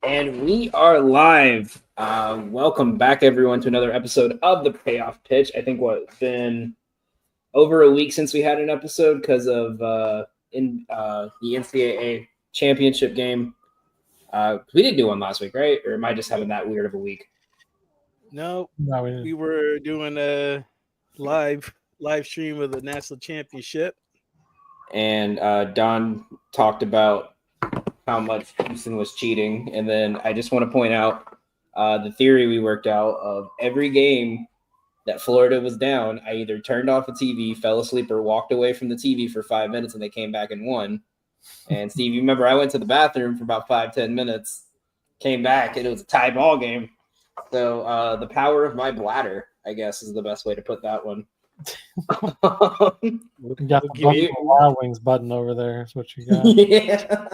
And we are live. Welcome back, everyone, to another episode of the Payoff Pitch. I think it's been over a week since we had an episode because of the NCAA championship game. We didn't do one last week, right? Or am I just having that weird of a week? No, No, we were doing a live stream of the national championship. And Don talked about how much Houston was cheating. And then I just want to point out the theory we worked out of every game that Florida was down, I either turned off the TV, fell asleep, or walked away from the TV for 5 minutes, and they came back and won. And Steve, you remember I went to the bathroom for about 5-10 minutes, came back, and it was a tie ball game. So the power of my bladder, I guess, is the best way to put that one. You got the Buffalo Wild Wings button over there. That's what you got. Yeah.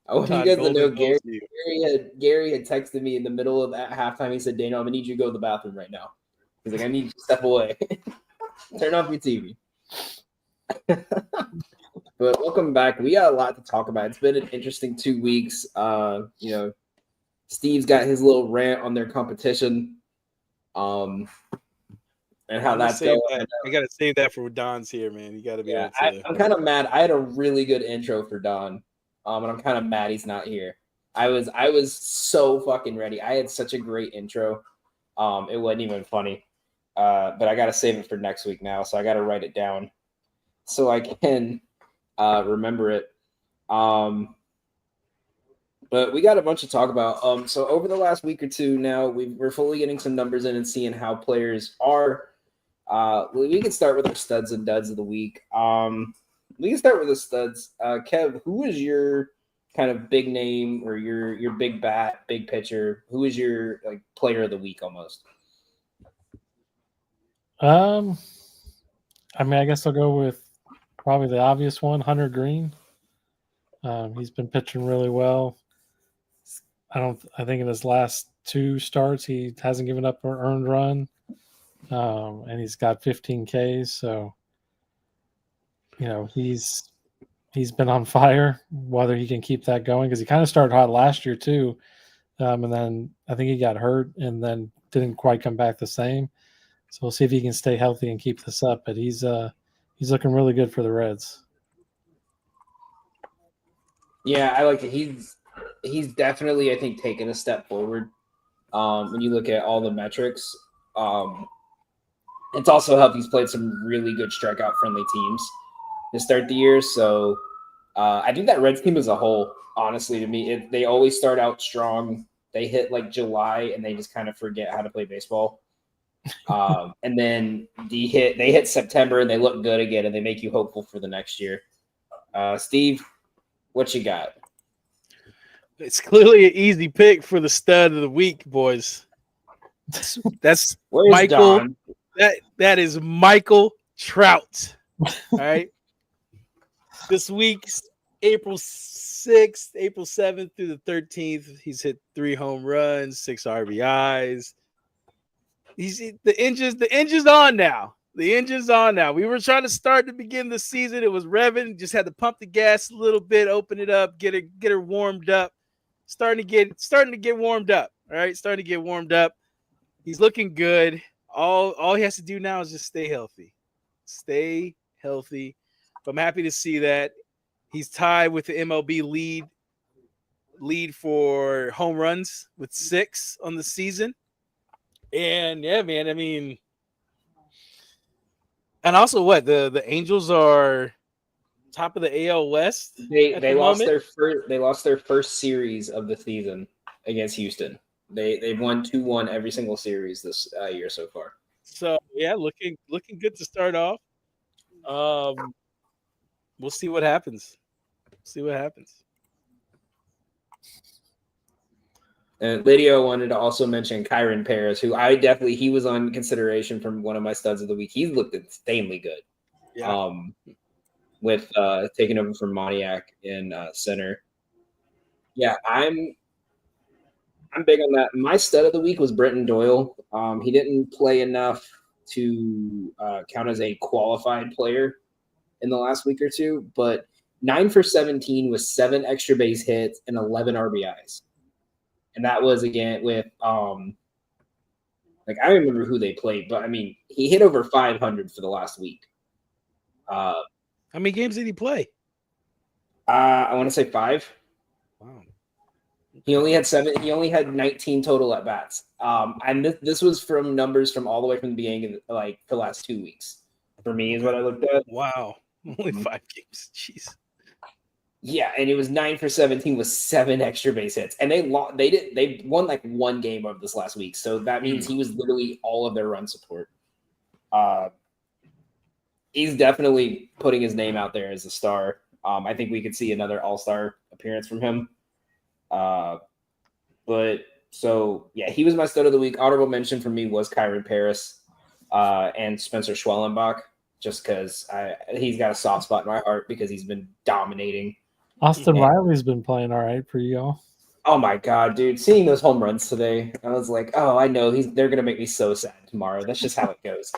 I want you guys to know Golden Gary had texted me in the middle of at halftime. He said, Daniel, I'm gonna need you to go to the bathroom right now. He's like, I need you to step away. Turn off your TV. But welcome back. We got a lot to talk about. It's been an interesting 2 weeks. Steve's got his little rant on their competition. And how that's going. I gotta save that for Don's here, man. You gotta be able to. I'm kind of mad. I had a really good intro for Don. And I'm kind of mad he's not here. I was so fucking ready. I had such a great intro. It wasn't even funny. But I gotta save it for next week now, so I gotta write it down so I can remember it. But we got a bunch to talk about. So over the last week or two now, we're fully getting some numbers in and seeing how players are. We can start with our studs and duds of the week. We can start with the studs. Kev, who is your kind of big name or your big bat, big pitcher? Who is your player of the week almost? I guess I'll go with probably the obvious one, Hunter Green. He's been pitching really well. I think in his last 2 starts he hasn't given up an earned run. And he's got 15 Ks, so he's been on fire. Whether he can keep that going, because he kind of started hot last year too, and then I think he got hurt and then didn't quite come back the same. So we'll see if he can stay healthy and keep this up. But he's looking really good for the Reds. Yeah, I like it. He's definitely, I think, taken a step forward. When you look at all the metrics, it's also helped. He's played some really good strikeout-friendly teams to start the year. So I think that Reds team as a whole, honestly, to me, they always start out strong. They hit July and they just kind of forget how to play baseball. And then they hit September and they look good again and they make you hopeful for the next year. Steve, what you got? It's clearly an easy pick for the stud of the week, boys. That's Where's Michael. Don? That is Michael Trout. All right. This week's April 6th, April 7th through the 13th, he's hit 3 home runs, 6 RBIs. The engine's on now. The engine's on now. We were trying to start to begin the season. It was revving. Just had to pump the gas a little bit, open it up, get her warmed up. Starting to get warmed up. All right, starting to get warmed up. He's looking good. All he has to do now is just stay healthy. Stay healthy. I'm happy to see that he's tied with the MLB lead for home runs with 6 on the season. And yeah, man, I mean, and also what the Angels are top of the AL West. They lost their first series of the season against Houston. They've won 2-1 every single series this year so far. So yeah, looking good to start off. We'll see what happens. And Lydio wanted to also mention Kyron Paris, who he was on consideration from one of my studs of the week. He's looked insanely good. Yeah. With taking over from Moniak in center. Yeah, I'm big on that. My stud of the week was Brenton Doyle. He didn't play enough to count as a qualified player in the last week or two, but 9 for 17 with 7 extra base hits and 11 RBIs. And that was again with like I don't remember who they played, but I mean he hit over 500 for the last week. How many games did he play? I want to say 5. Wow. He only had 7. He only had 19 total at bats. And this was from numbers from all the way from the beginning of like the last 2 weeks. For me is what I looked at. Wow. Only 5 games. Jeez. Yeah, and it was 9 for 17 with 7 extra base hits, and they won like 1 game of this last week, so that means he was literally all of their run support. He's definitely putting his name out there as a star. I think we could see another All-Star appearance from him. But so yeah, he was my stud of the week. Honorable mention for me was Kyron Paris and Spencer Schwellenbach, just because he's got a soft spot in my heart because he's been dominating. Austin Riley's been playing all right for y'all. Oh my god, dude! Seeing those home runs today, I was like, "Oh, I know they're gonna make me so sad tomorrow." That's just how it goes.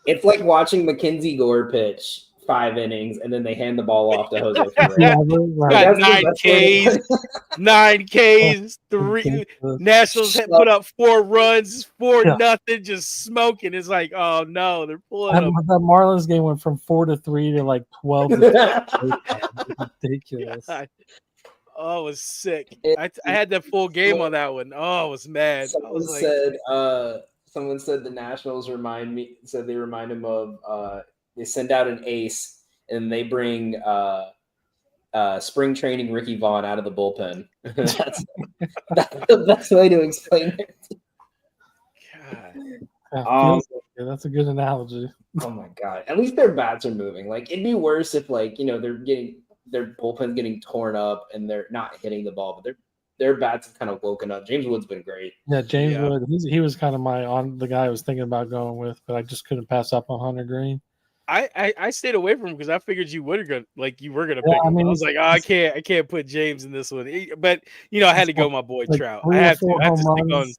It's like watching Mackenzie Gore pitch 5 innings, and then they hand the ball off to Jose Ferrer. Got 9 Ks, 9 Ks, 3 Nationals had put up 4 runs, 4-0, just smoking. It's like, oh no, they're pulling up. The Marlins game went from 4-3 to like 12. Ridiculous. God. Oh, it was sick. I had that full game on that one. Oh, I was mad. Someone said the Nationals remind him of they send out an ace and they bring spring training Ricky Vaughn out of the bullpen. that's the best way to explain it. God. That's a good analogy. Oh my god! At least their bats are moving. Like it'd be worse if they're getting their bullpen's getting torn up and they're not hitting the ball, but their bats have kind of woken up. James Wood's been great. Yeah, James Wood. He was kind of the guy I was thinking about going with, but I just couldn't pass up on Hunter Green. I stayed away from him because I figured you were gonna pick him. I was like, I can't put James in this one. But I had to go my boy Trout. I have to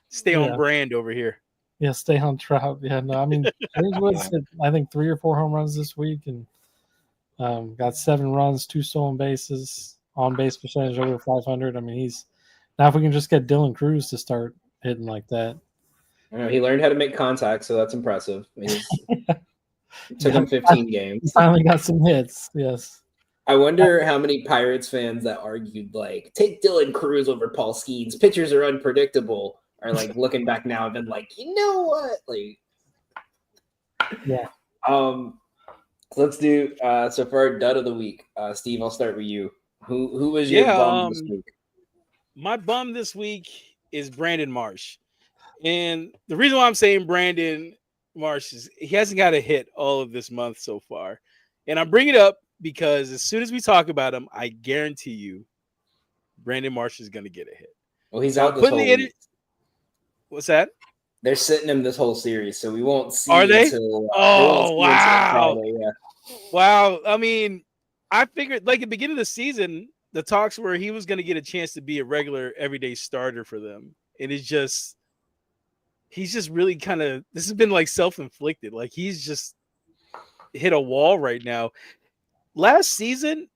stay on brand over here. Yeah, stay on Trout. Yeah, no, I mean James Woods hit, I think 3 or 4 home runs this week and got 7 runs, 2 stolen bases, on base percentage over 500. I mean, now if we can just get Dylan Cruz to start hitting like that. I know, he learned how to make contact, so that's impressive. It took him 15 games. He finally got some hits. Yes. I wonder how many Pirates fans that argued like take Dylan Cruz over Paul Skeens. Pitchers are unpredictable. Are like looking back now and been like, you know what? Like, yeah. Let's do so for our dud of the week. Steve, I'll start with you. Who was your bum this week? My bum this week is Brandon Marsh. And the reason why I'm saying Brandon Marsh is he hasn't got a hit all of this month so far. And I bring it up because as soon as we talk about him, I guarantee you Brandon Marsh is going to get a hit. Well, he's out this whole week. What's that? They're sitting him this whole series, so we won't see. Are they? Until, wow! Friday, yeah. Wow! I mean, I figured like at the beginning of the season, the talks were he was going to get a chance to be a regular, everyday starter for them, and he's just really kind of. This has been like self-inflicted. Like he's just hit a wall right now. Last season,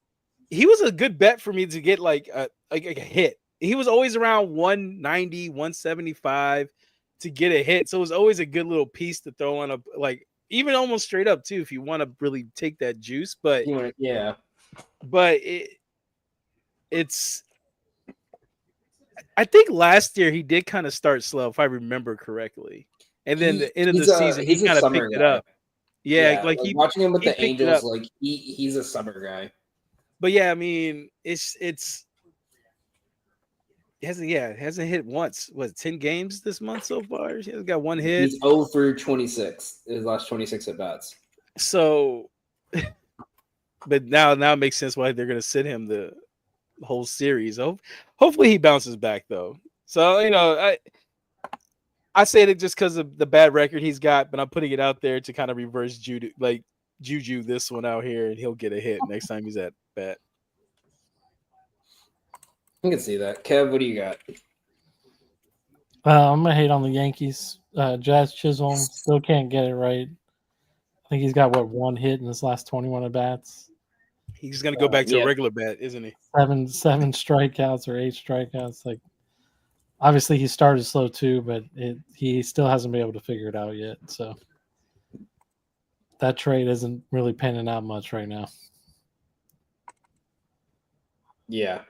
he was a good bet for me to get like a hit. He was always around 190, 175 to get a hit. So it was always a good little piece to throw on even almost straight up too, if you want to really take that juice. But but it's I think last year he did kind of start slow, if I remember correctly. And then the end of the season, he kind of picked it up. Yeah, like watching him with the Angels, like he's a summer guy. But yeah, I mean, it's It hasn't hit once. 10 games this month so far? He hasn't got 1 hit. He's 0 for 26. His last 26 at bats. So, but now it makes sense why they're going to sit him the whole series. Hopefully he bounces back though. So I say it just because of the bad record he's got, but I'm putting it out there to kind of reverse Juju this one out here, and he'll get a hit next time he's at bat. I can see that. Kev, what do you got? I'm going to hate on the Yankees. Jazz Chisholm still can't get it right. I think he's got one hit in his last 21 at bats. He's gonna go back to yeah. a regular bat, isn't he? Seven strikeouts or 8 strikeouts. Like, obviously he started slow too, but he still hasn't been able to figure it out yet. So that trade isn't really panning out much right now. Yeah.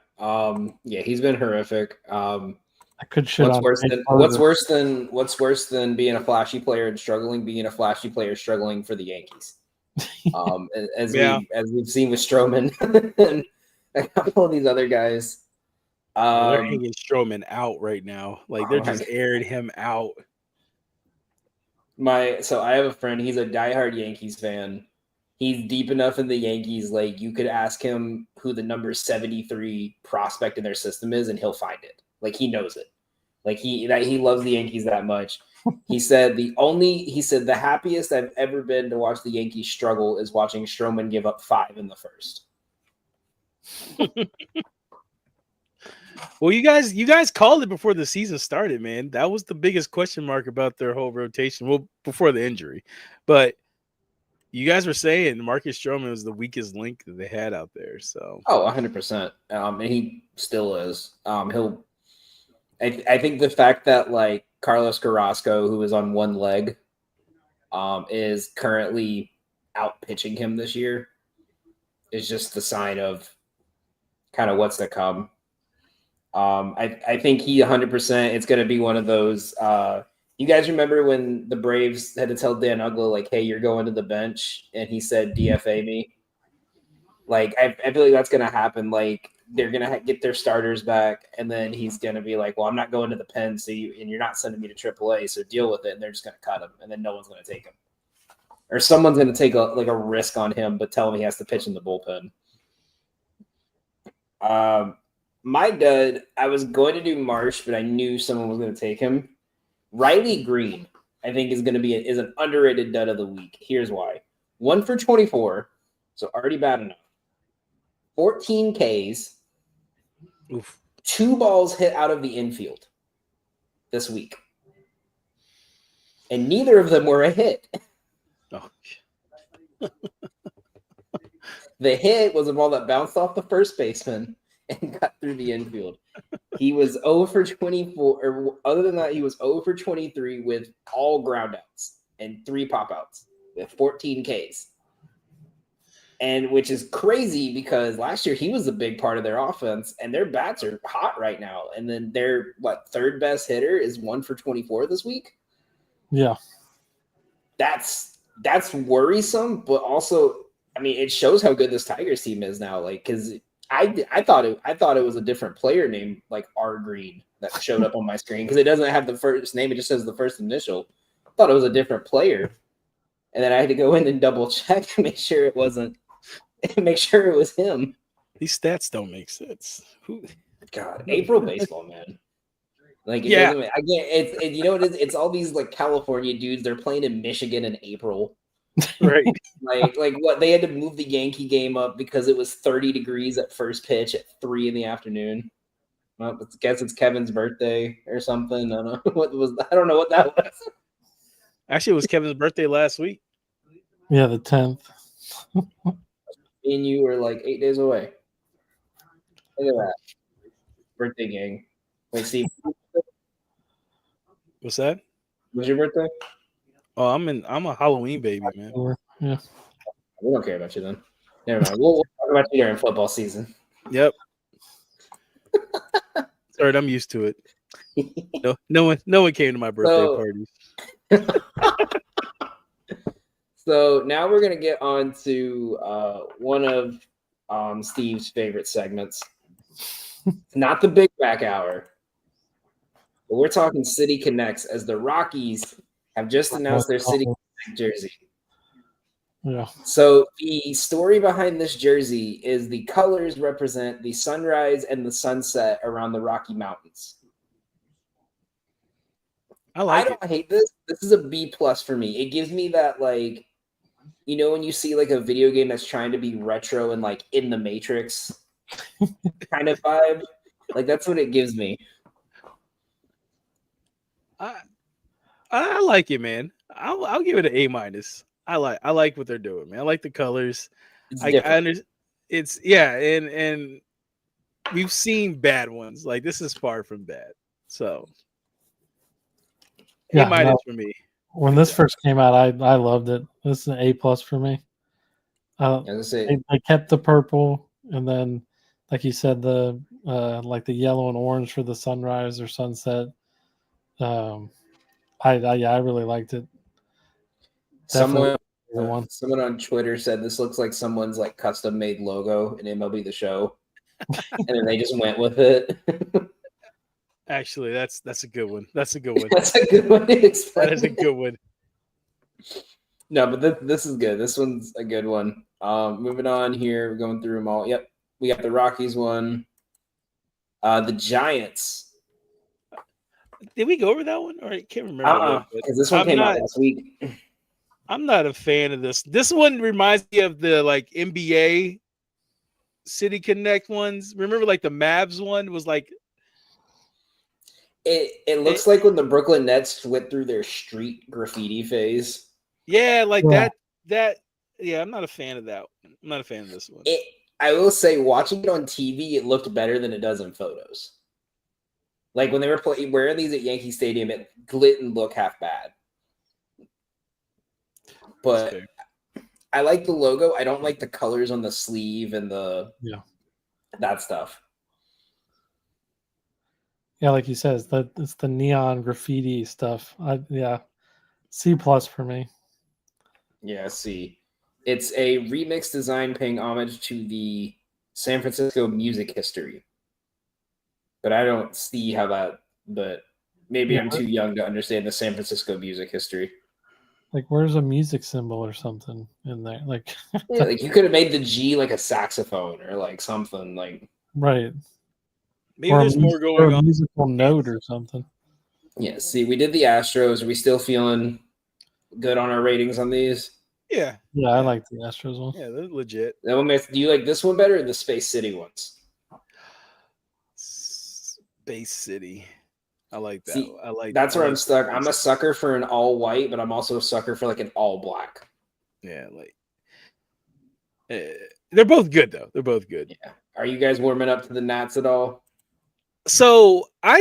He's been horrific. I could shit on What's worse than being a flashy player and struggling? Being a flashy player struggling for the Yankees. As we've seen with Stroman and a couple of these other guys. They're hanging Stroman out right now. Like they're just airing him out. So I have a friend. He's a diehard Yankees fan. He's deep enough in the Yankees. Like you could ask him who the number 73 prospect in their system is, and he'll find it. Like he knows it. Like he loves the Yankees that much. He said the happiest I've ever been to watch the Yankees struggle is watching Stroman give up 5 in the first. Well, you guys called it before the season started, man. That was the biggest question mark about their whole rotation. Well, before the injury, but you guys were saying Marcus Stroman was the weakest link that they had out there. So 100%, and he still is. I think the fact that like Carlos Carrasco, who is on one leg, is currently out pitching him this year, is just the sign of kind of what's to come. I think he 100%. It's going to be one of those. You guys remember when the Braves had to tell Dan Uggla, like, "Hey, you're going to the bench," and he said, "DFA me." Like, I feel like that's going to happen. Like, they're going to get their starters back, and then he's going to be like, "Well, I'm not going to the pen, and you're not sending me to AAA, so deal with it." And they're just going to cut him, and then no one's going to take him, or someone's going to take a risk on him, but tell him he has to pitch in the bullpen. My dud, I was going to do Marsh, but I knew someone was going to take him. Riley Green, I think, is going to be is an underrated dud of the week. Here's why: 1 for 24, so already bad enough. 14 Ks, oof. 2 balls hit out of the infield this week, and neither of them were a hit. Oh. The hit was a ball that bounced off the first baseman and got through the infield. He was 0 for 24, or other than that, he was 0 for 23 with all groundouts and 3 pop-outs with 14 Ks. And which is crazy because last year he was a big part of their offense, and their bats are hot right now. And then their third best hitter is 1 for 24 this week. Yeah, that's worrisome, but also, I mean, it shows how good this Tigers team is now. Like, because I thought it was a different player named like R Green that showed up on my screen because it doesn't have the first name; it just says the first initial. I thought it was a different player, and then I had to go in and double check to make sure it wasn't. Make sure it was him. These stats don't make sense. God, April baseball, man. Like, yeah, it's you know what it is? It's all these like California dudes. They're playing in Michigan in April, right? like what they had to move the Yankee game up because it was 30 degrees at first pitch at 3 p.m. Well, I guess it's Kevin's birthday or something. I don't know I don't know what that was. Actually, it was Kevin's birthday last week. Yeah, the 10th. Me and you were like 8 days away. Look at that. Birthday gang. Wait, Steve. What's that? Was your birthday? Oh, I'm a Halloween baby, man. Yeah. We don't care about you then. Never mind. We'll talk about you during football season. Yep. Sorry, I'm used to it. No one came to my birthday parties. So now we're gonna get on to one of Steve's favorite segments. Not the Big Back Hour, but we're talking City Connects as the Rockies have just announced their City Connect jersey. Yeah. So the story behind this jersey is the colors represent the sunrise and the sunset around the Rocky Mountains. I don't hate this. This is a B+ for me. It gives me that, like, you know, when you see like a video game that's trying to be retro and like in the Matrix kind of vibe, like that's what it gives me. I like it, man. I'll give it an A-. I like what they're doing, man. I like the colors. It's I different. understand. It's yeah, and we've seen bad ones. Like this is far from bad. So Yeah, A- no, for me. when Good this job. first came out, I loved it. This is an A+ for me. As I say, They kept the purple, and then, like you said, the like the yellow and orange for the sunrise or sunset. Um, I really liked it. Definitely someone the one. someone on Twitter said this looks like someone's like custom made logo in MLB The Show, and then they just went with it. Actually, that's a good one. That's a good one. That's a good one to explain. That is a good one. No, but this is good. This one's a good one. Moving on here, we're going through them all. Yep, we got the Rockies one. The Giants. Did we go over that one? Or I can't remember. Because this one came out last week. I'm not a fan of this. This one reminds me of the like NBA City Connect ones. Remember, like the Mavs one was like It looks like when the Brooklyn Nets went through their street graffiti phase. yeah, like Yeah. that. Yeah, I'm not a fan of that one. I'm not a fan of this one. I will say, watching it on TV, it looked better than it does in photos. Like when they were wearing these at Yankee Stadium, it didn't look half bad. But I like the logo. I don't like the colors on the sleeve and that stuff. Yeah, like you said, it's the neon graffiti stuff. C+ for me. Yeah, see. It's a remix design paying homage to the San Francisco music history. But I don't see how but maybe I'm too young to understand the San Francisco music history. Like, where's a music symbol or something in there? Like, Yeah, like you could have made the G like a saxophone or like something like. right. Maybe Or there's more or going a on. musical note or something. Yeah, see, we did the Astros. Are we still feeling good on our ratings on these? Yeah. Yeah, I like the Astros one. Yeah, they're legit. Do you like this one better or the Space City ones? Space City. I like that. See, I like that's where I I'm stuck. I'm a sucker for an all white, but I'm also a sucker for like an all black. Yeah, like they're both good though. They're both good. Yeah. Are you guys warming up to the Nats at all? So I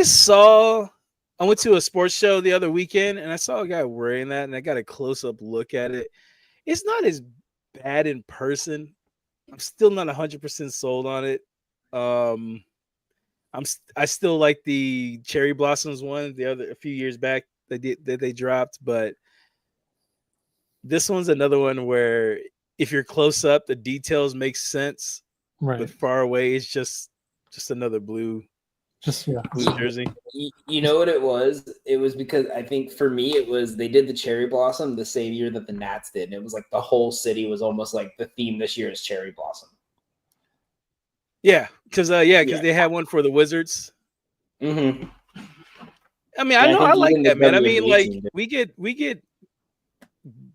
went to a sports show the other weekend and I saw a guy wearing that and I got a close-up look at it. It's not as bad in person. I'm still not 100% sold on it. I still like the Cherry Blossoms one a few years back that they dropped, but this one's another one where if you're close up, the details make sense, Right. but far away it's just another blue jersey. You know what it was? It was because I think for me they did the Cherry Blossom the same year that the Nats did, and it was like the whole city was almost like the theme this year is Cherry Blossom. Yeah, because they had one for the Wizards. Mm-hmm. I mean, I like that, man. I mean, like we get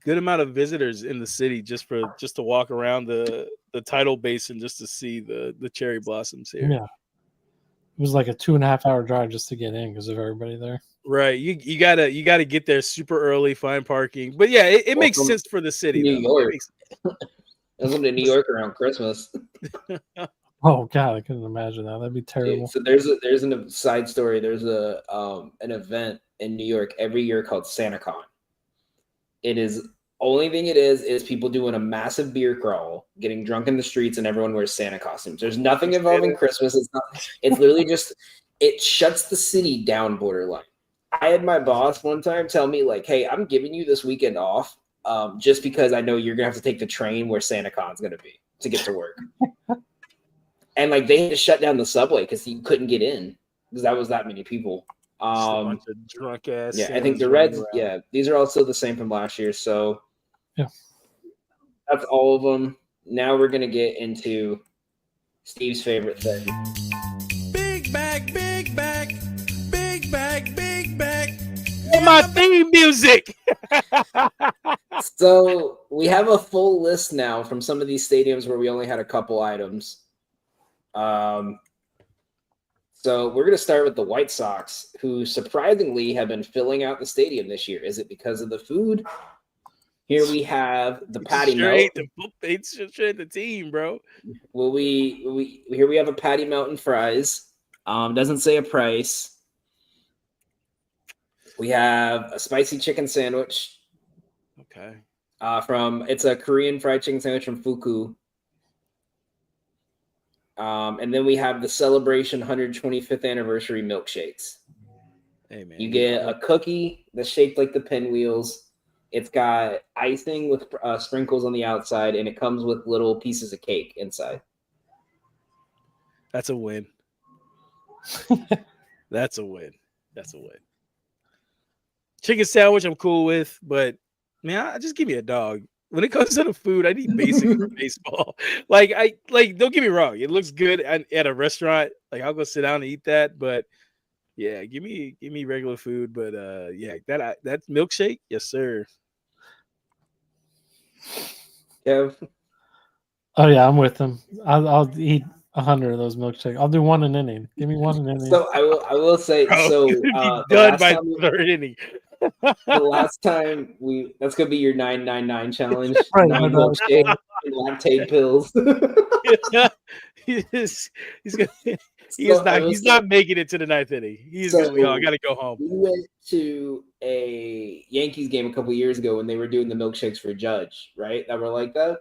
good amount of visitors in the city just to walk around the tidal basin just to see the cherry blossoms here. Yeah, it was like a 2.5 hour drive just to get in because of everybody there. Right, you gotta get there super early, find parking. But yeah, it makes sense for the city. New York. Welcome to New York around Christmas. Oh God, I couldn't imagine that. That'd be terrible. So there's a side story. There's an event in New York every year called SantaCon. It is only thing it is people doing a massive beer crawl, getting drunk in the streets, and everyone wears Santa costumes. There's nothing involving Christmas. It's literally just it shuts the city down borderline. I had my boss one time tell me like, "Hey, I'm giving you this weekend off, just because I know you're gonna have to take the train where SantaCon's gonna be to get to work." And like they had to shut down the subway because you couldn't get in because that was that many people. Just a bunch of drunk ass. Yeah, I think the Reds. Yeah, these are also the same from last year. So yeah, that's all of them. Now we're gonna get into Steve's favorite thing. Big bag, big bag, big bag, big bag. My theme music. So we have a full list now from some of these stadiums where we only had a couple items. So we're going to start with the White Sox, who surprisingly have been filling out the stadium this year. Is it because of the food? Here we have the patty Sure melt. ain't the team, bro. Here we have a patty melt and fries. Doesn't say a price. We have a spicy chicken sandwich. Okay. It's a Korean fried chicken sandwich from Fuku. And then we have the Celebration 125th anniversary milkshakes. Hey man, You get a cookie that's shaped like the pinwheels. It's got icing with sprinkles on the outside, and it comes with little pieces of cake inside. That's a win. That's a win. Chicken sandwich, I'm cool with, but man, I just give me a dog. When it comes to the food, I need basic baseball. Like don't get me wrong, it looks good at a restaurant. Like I'll go sit down and eat that, but yeah, give me regular food. But yeah, that milkshake, yes sir. Kev? Oh yeah, I'm with him. I'll eat 100 of those milkshakes. I'll do one an inning. Give me one an inning. So I will say Bro, so. be The done last by time the third inning. the last time that's gonna be your 999 challenge. Right, 9 but, milkshake and lactate pills. He's not making it to the ninth inning. He's gonna be, I gotta go home. We went to a Yankees game a couple years ago when they were doing the milkshakes for Judge, right? That were like that.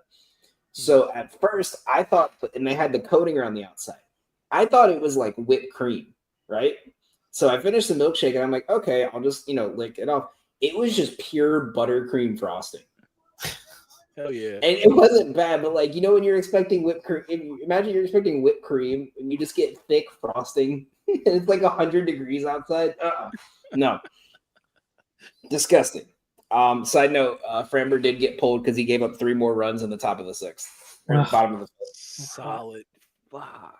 So at first I thought, and they had the coating around the outside. I thought it was like whipped cream, right? So I finished the milkshake and I'm like, okay, I'll just, lick it off. It was just pure buttercream frosting. Hell yeah. And it wasn't bad, but when you're expecting whipped cream, imagine you're expecting whipped cream and you just get thick frosting and it's like 100 degrees outside. No. Disgusting. Side note, Framber did get pulled because he gave up 3 more runs in the top of the 6th. Or the bottom of the 5th. Solid. Fuck.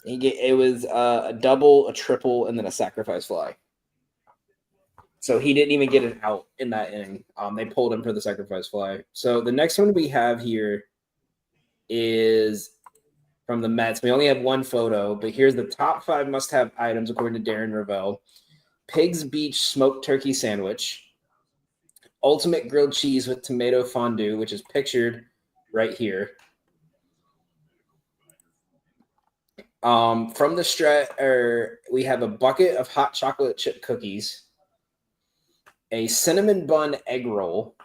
It was a double, a triple, and then a sacrifice fly. So he didn't even get an out in that inning. They pulled him for the sacrifice fly. So the next one we have here is from the Mets. We only have one photo, but here's the top 5 must-have items according to Darren Ravel. Pig's Beach smoked turkey sandwich. Ultimate grilled cheese with tomato fondue, which is pictured right here. From the we have a bucket of hot chocolate chip cookies, a cinnamon bun egg roll,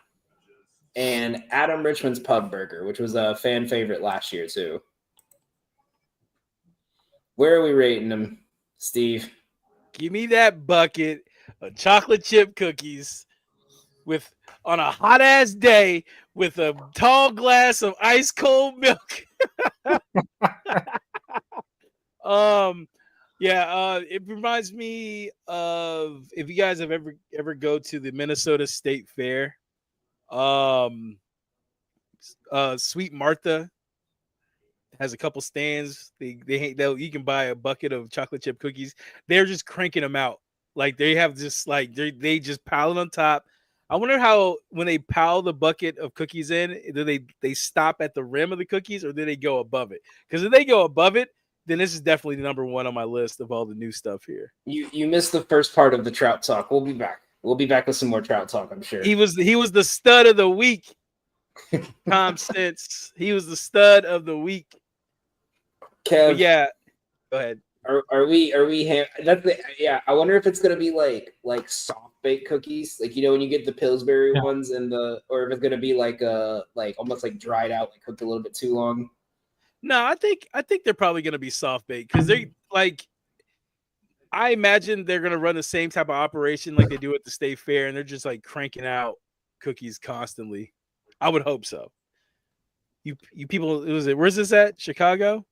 and Adam Richman's pub burger, which was a fan favorite last year too. Where are we rating them, Steve? Give me that bucket of chocolate chip cookies on a hot ass day with a tall glass of ice cold milk. It reminds me of, if you guys have ever go to the Minnesota State Fair, Sweet Martha has a couple stands. You can buy a bucket of chocolate chip cookies. They're just cranking them out. Like they have just they just pile it on top. I wonder how, when they pile the bucket of cookies in, do they stop at the rim of the cookies or do they go above it? Because if they go above it, then this is definitely the number 1 on my list of all the new stuff here. You missed the first part of the Trout talk. We'll be back. We'll be back with some more Trout talk, I'm sure. He was the stud of the week. Tom Sense. He was the stud of the week. Kev, but yeah, go ahead. Are we I wonder if it's gonna be like soft baked cookies, when you get the Pillsbury ones or if it's gonna be like almost like dried out, like cooked a little bit too long. No, I think they're probably gonna be soft baked because they I imagine they're gonna run the same type of operation like they do at the State Fair, and they're just like cranking out cookies constantly. I would hope so. You people, where's this at? Chicago?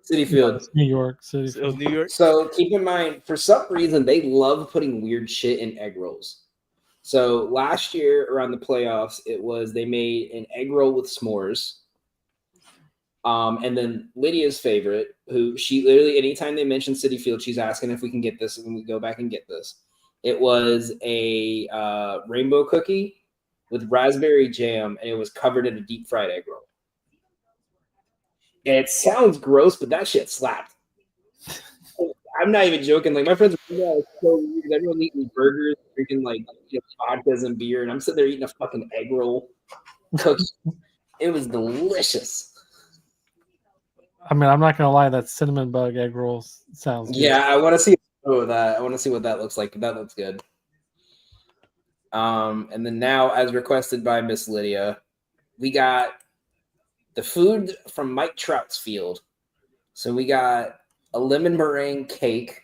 Citi Field. New York City. It was New York. So keep in mind, for some reason, they love putting weird shit in egg rolls. So last year around the playoffs, they made an egg roll with s'mores. And then Lydia's favorite, who she literally, anytime they mention Citi Field, she's asking if we can get this, and we go back and get this. It was a rainbow cookie with raspberry jam, and it was covered in a deep fried egg roll. And it sounds gross, but that shit slapped. I'm not even joking. Like, my friends are it's so weird because everyone's eating burgers, drinking vodkas and beer, and I'm sitting there eating a fucking egg roll. cookie. It was delicious. I mean, I'm not gonna lie, that cinnamon bug egg roll sounds good. Yeah, I want to see that. I want to see what that looks like. That looks good. And then now, as requested by Miss Lydia, we got the food from Mike Trout's field. So we got a lemon meringue cake.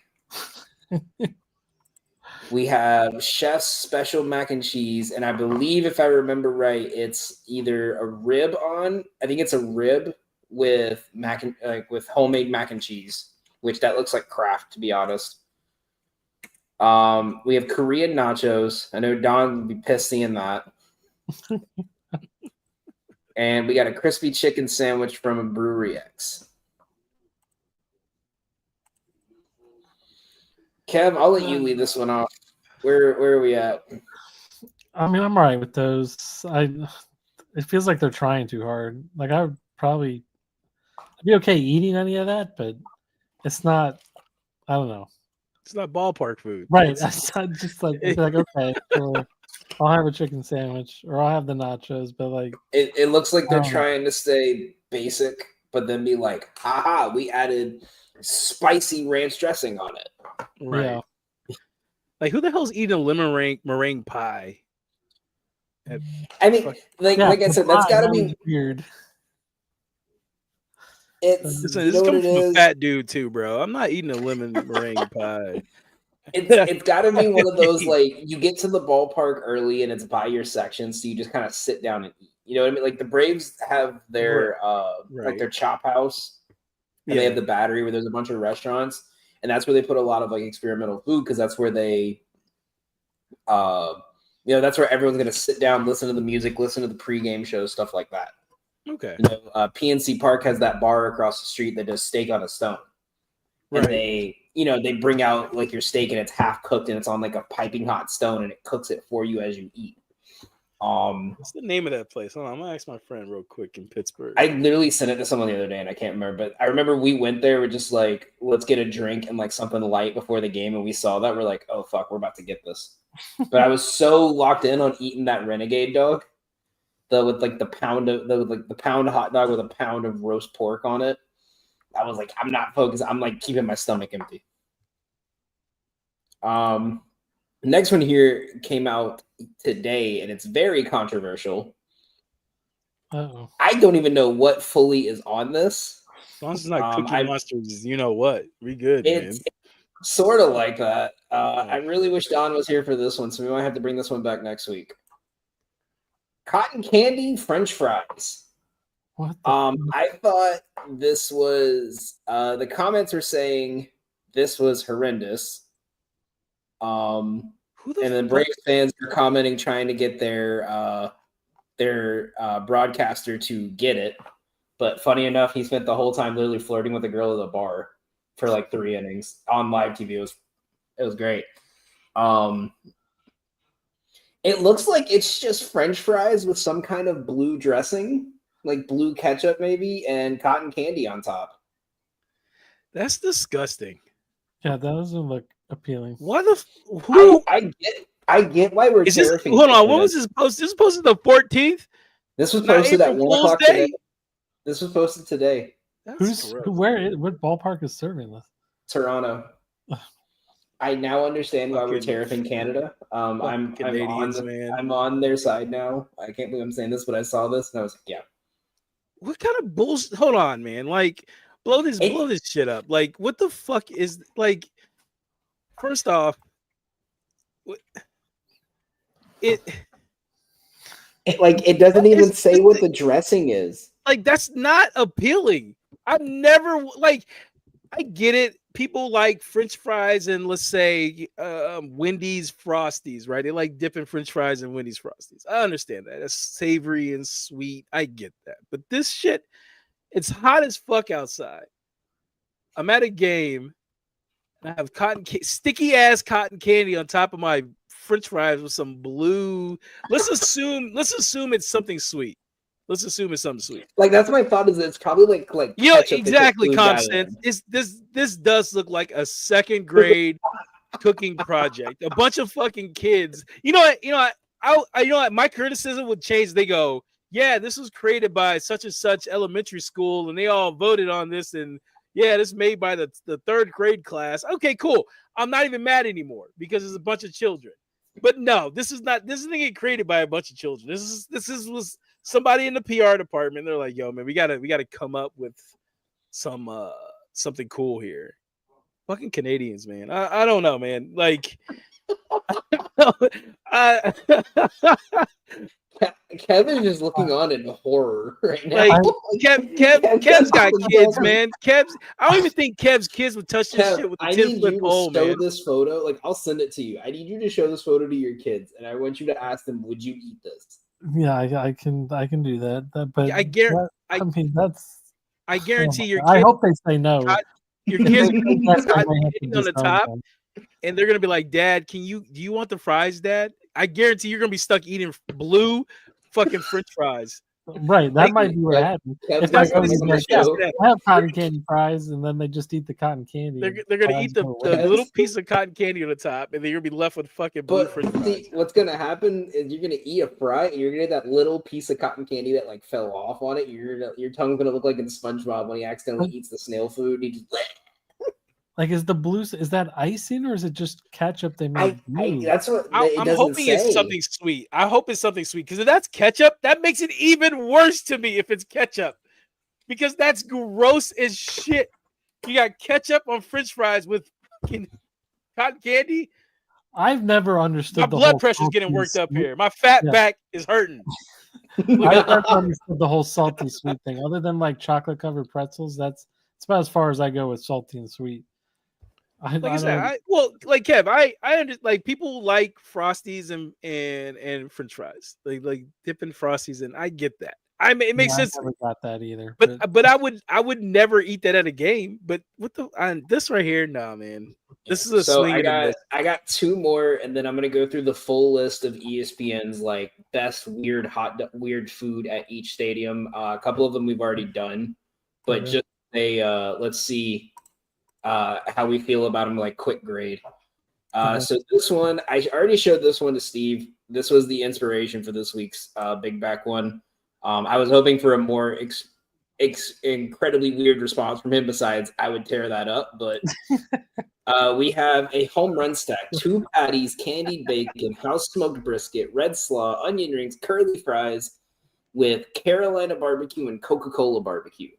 We have Chef's special mac and cheese, and I believe, if I remember right, it's either a rib on. I think it's a rib with with homemade mac and cheese, which that looks like Kraft, to be honest. We have Korean nachos. I know Don would be pissed seeing that. And we got a crispy chicken sandwich from a Brewery X. Kev, I'll let you lead this one off. Where are we at? I mean, I'm all right with those. It feels like they're trying too hard. Like I'd be okay eating any of that, but it's not. I don't know. It's not ballpark food. Right. It's- I'm just like, okay, sure. I'll have a chicken sandwich or I'll have the nachos, but like It looks like they're I don't know. trying to stay basic, but then be like, haha, we added spicy ranch dressing on it. right. yeah. Like, who the hell's eating a lemon meringue pie? I mean, like I said, that's got to be weird. it's Listen, you this know what comes it from a is. fat dude too, bro. I'm not eating a lemon meringue pie. It's got to be one of those, like, you get to the ballpark early and it's by your section, so you just kind of sit down and eat. You know what I mean? Like the Braves have their like their chop house, and they have the Battery where there's a bunch of restaurants, and that's where they put a lot of like experimental food, because that's where they that's where everyone's gonna sit down, listen to the music, listen to the pregame shows, stuff like that. Okay. You know, PNC Park has that bar across the street that does steak on a stone. And Right. they bring out like your steak and it's half cooked and it's on like a piping hot stone and it cooks it for you as you eat. What's the name of that place? Hold on, I'm gonna ask my friend real quick in Pittsburgh. I literally sent it to someone the other day and I can't remember, but I remember we went there with just like, let's get a drink and like something light before the game, and we saw that, we're like, oh fuck, we're about to get this. But I was so locked in on eating that Renegade dog, with the pound hot dog with a pound of roast pork on it. I was like, I'm not focused. I'm like keeping my stomach empty. Next one here came out today, and it's very controversial. Uh-oh. I don't even know what fully is on this. As long as it's not Cookie Monsters, you know what? We good, man. It's sort of like that. I really wish Don was here for this one, so we might have to bring this one back next week. Cotton candy French fries. What the I thought this was the comments were saying this was horrendous. Who the And then fuck- Braves fans are commenting, trying to get their broadcaster to get it. But funny enough, he spent the whole time literally flirting with a girl at a bar for like 3 innings on live TV. It was great. It looks like it's just French fries with some kind of blue dressing, like blue ketchup maybe, and cotton candy on top. That's disgusting. Yeah, that doesn't look appealing. Why the who I get why we're is this? terrified. Hold on, what was this post? This was posted the 14th. This was Not posted at April 1 o'clock Fool's Day? today. This was posted today. That's gross. What ballpark is serving this? Toronto. I now understand why we're Fucking- tariffing Canada. I'm Canadians, man. I'm on their side now. I can't believe I'm saying this, but I saw this and I was like, yeah. What kind of bullshit? Hold on, man. Like, blow this shit up. Like, what the fuck is like? First off, it It doesn't even It's say just what the dressing is. like that's not appealing. I've never like. I get it. People like French fries and let's say Wendy's Frosties, right? They like dipping French fries in Wendy's Frosties. I understand that. That's savory and sweet. I get that. But this shit, it's hot as fuck outside. I'm at a game. And I have sticky ass cotton candy on top of my French fries with some blue. Let's assume it's something sweet. Let's assume it's something sweet. Like that's my thought. Is it's probably like Yo, ketchup they put exactly, blue dye Constance. in. This does look like a second grade cooking project. A bunch of fucking kids. You know what? My criticism would change. They go, yeah, this was created by such and such elementary school, and they all voted on this, and yeah, this is made by the third grade class. Okay, cool. I'm not even mad anymore because it's a bunch of children. But no, this isn't getting created by a bunch of children. This was somebody in the PR department. They're like, yo, man, we gotta come up with something cool here. Fucking Canadians, man. I don't know, man. Like Kevin's just looking on in horror right now. like Kev's got kids, man. I don't even think Kev's kids would touch this Kev, shit with a I 10 need foot you pole, to show man. this photo. Like, I'll send it to you. I need you to show this photo to your kids, and I want you to ask them, "Would you eat this?" Yeah, I can do that. But I guarantee. I mean, that's. I guarantee your I kids. hope they say no. Your kids are gonna Yes, be I may have to on the disown top, them. and they're gonna be like, "Dad, do you want the fries, Dad?" I guarantee you're gonna be stuck eating blue, fucking French fries. Right, that might be what Kev- happens. Kev's If I not go gonna to be the on the like, yeah, show. I have cotton candy fries, and then they just eat the cotton candy. They're gonna Fries eat the go away. little piece of cotton candy on the top, and then you're gonna be left with fucking blue But French fries. see, what's gonna happen is you're gonna eat a fry, and you're gonna get that little piece of cotton candy that like fell off on it. Your tongue's gonna look like in SpongeBob when he accidentally eats the snail food. He just Like, is the blue? Is that icing or is it just ketchup they made blue? that's what I'm it doesn't hoping say. it's something sweet. I hope it's something sweet because if that's ketchup, that makes it even worse to me if it's ketchup because that's gross as shit. You got ketchup on French fries with fucking cotton candy. I've never understood. My the blood whole pressure's getting salty worked up sweet- here. My fat Yeah. back is hurting. I've never understood the whole salty sweet thing. Other than like chocolate covered pretzels, that's about as far as I go with salty and sweet. Like I said, like Kev, I understand. Like people like Frosties and French fries, like dipping Frosties, and I get that. I mean, it makes sense. I never got that either. But I would never eat that at a game. But what this right here? Nah, man. This is a swing and a miss. I got two more, and then I'm gonna go through the full list of ESPN's like best weird food at each stadium. A couple of them we've already done, but just let's see how we feel about them. Like quick grade. So this one, I already showed this one to Steve. This was the inspiration for this week's Big Back one. I was hoping for a more incredibly weird response from him. Besides, I would tear that up, but we have a home run stack: 2 patties, candied bacon, house smoked brisket, red slaw, onion rings, curly fries, with Carolina barbecue and Coca-Cola barbecue.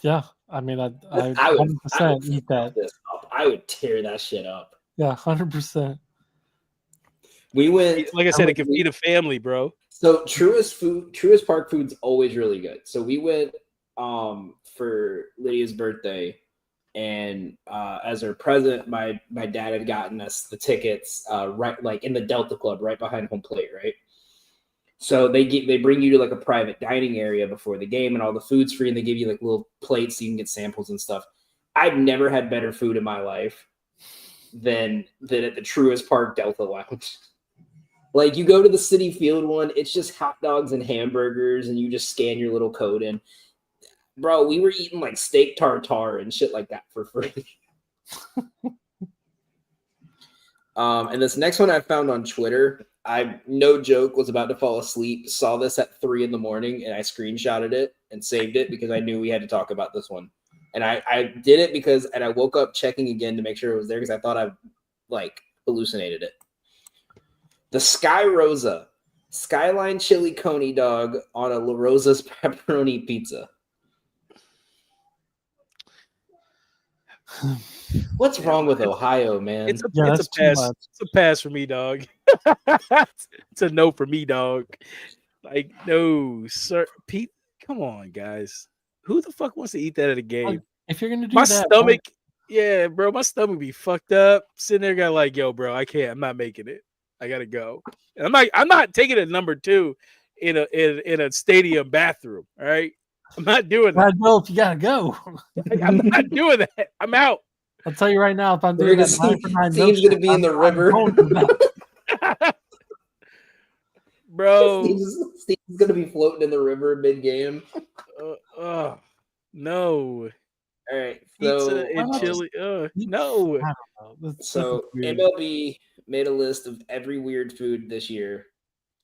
Yeah, I mean, I would 100% eat that. This up. I would tear that shit up. Yeah, 100%. We went, like I said, it can feed a family, bro. So Truist Park food's always really good. So we went for Lydia's birthday, and as her present, my dad had gotten us the tickets right like in the Delta Club right behind home plate, right? So they bring you to like a private dining area before the game, and all the food's free, and they give you like little plates so you can get samples and stuff. I've never had better food in my life than at the Truist Park Delta Lounge. Like, you go to the City Field one, it's just hot dogs and hamburgers, and you just scan your little code in. Bro, we were eating like steak tartare and shit like that for free. And this next one I found on Twitter, I, no joke, was about to fall asleep, saw this at 3 a.m, and I screenshotted it and saved it because I knew we had to talk about this one. And I did it because, and I woke up checking again to make sure it was there because I thought I like hallucinated it. The Sky Rosa Skyline Chili Coney dog on a La Rosa's pepperoni pizza. What's wrong with Ohio, man? It's a pass. It's a pass for me, dog. It's a no for me, dog. Like, no, sir. Pete, come on, guys. Who the fuck wants to eat that at a game? If you're gonna do my that, stomach, yeah, bro, my stomach be fucked up. Sitting there, got like, yo, bro, I can't. I'm not making it. I gotta go. And I'm not taking it number 2 in a stadium bathroom. All right, I'm not doing that. Well, if you gotta go, I'm not doing that. I'm out. I'll tell you right now, if I'm doing that, Steve's gonna be in the river. Bro, Steve's gonna be floating in the river mid-game. No. All right, so pizza and chili. No. So MLB made a list of every weird food this year,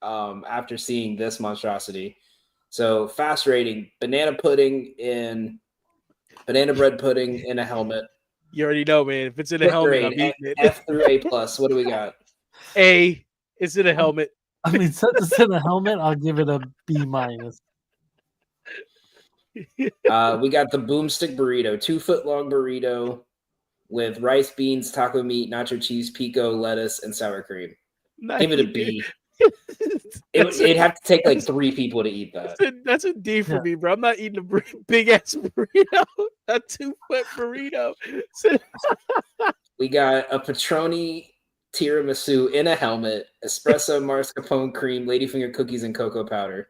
after seeing this monstrosity. So fast rating: banana bread pudding in a helmet. You already know, man. If it's in a Quick helmet, I'm grade, eating it. F through A plus. What do we got? A, it's in a helmet. I mean, since it's in a helmet, I'll give it a B minus. We got the boomstick burrito, 2 foot long burrito with rice, beans, taco meat, nacho cheese, pico, lettuce, and sour cream. Give it a B. It'd have to take like 3 people to eat that. That's a D for Yeah. me, bro. I'm not eating a big ass burrito, a 2-foot burrito. We got a Patroni tiramisu in a helmet, espresso, mascarpone cream, ladyfinger cookies, and cocoa powder.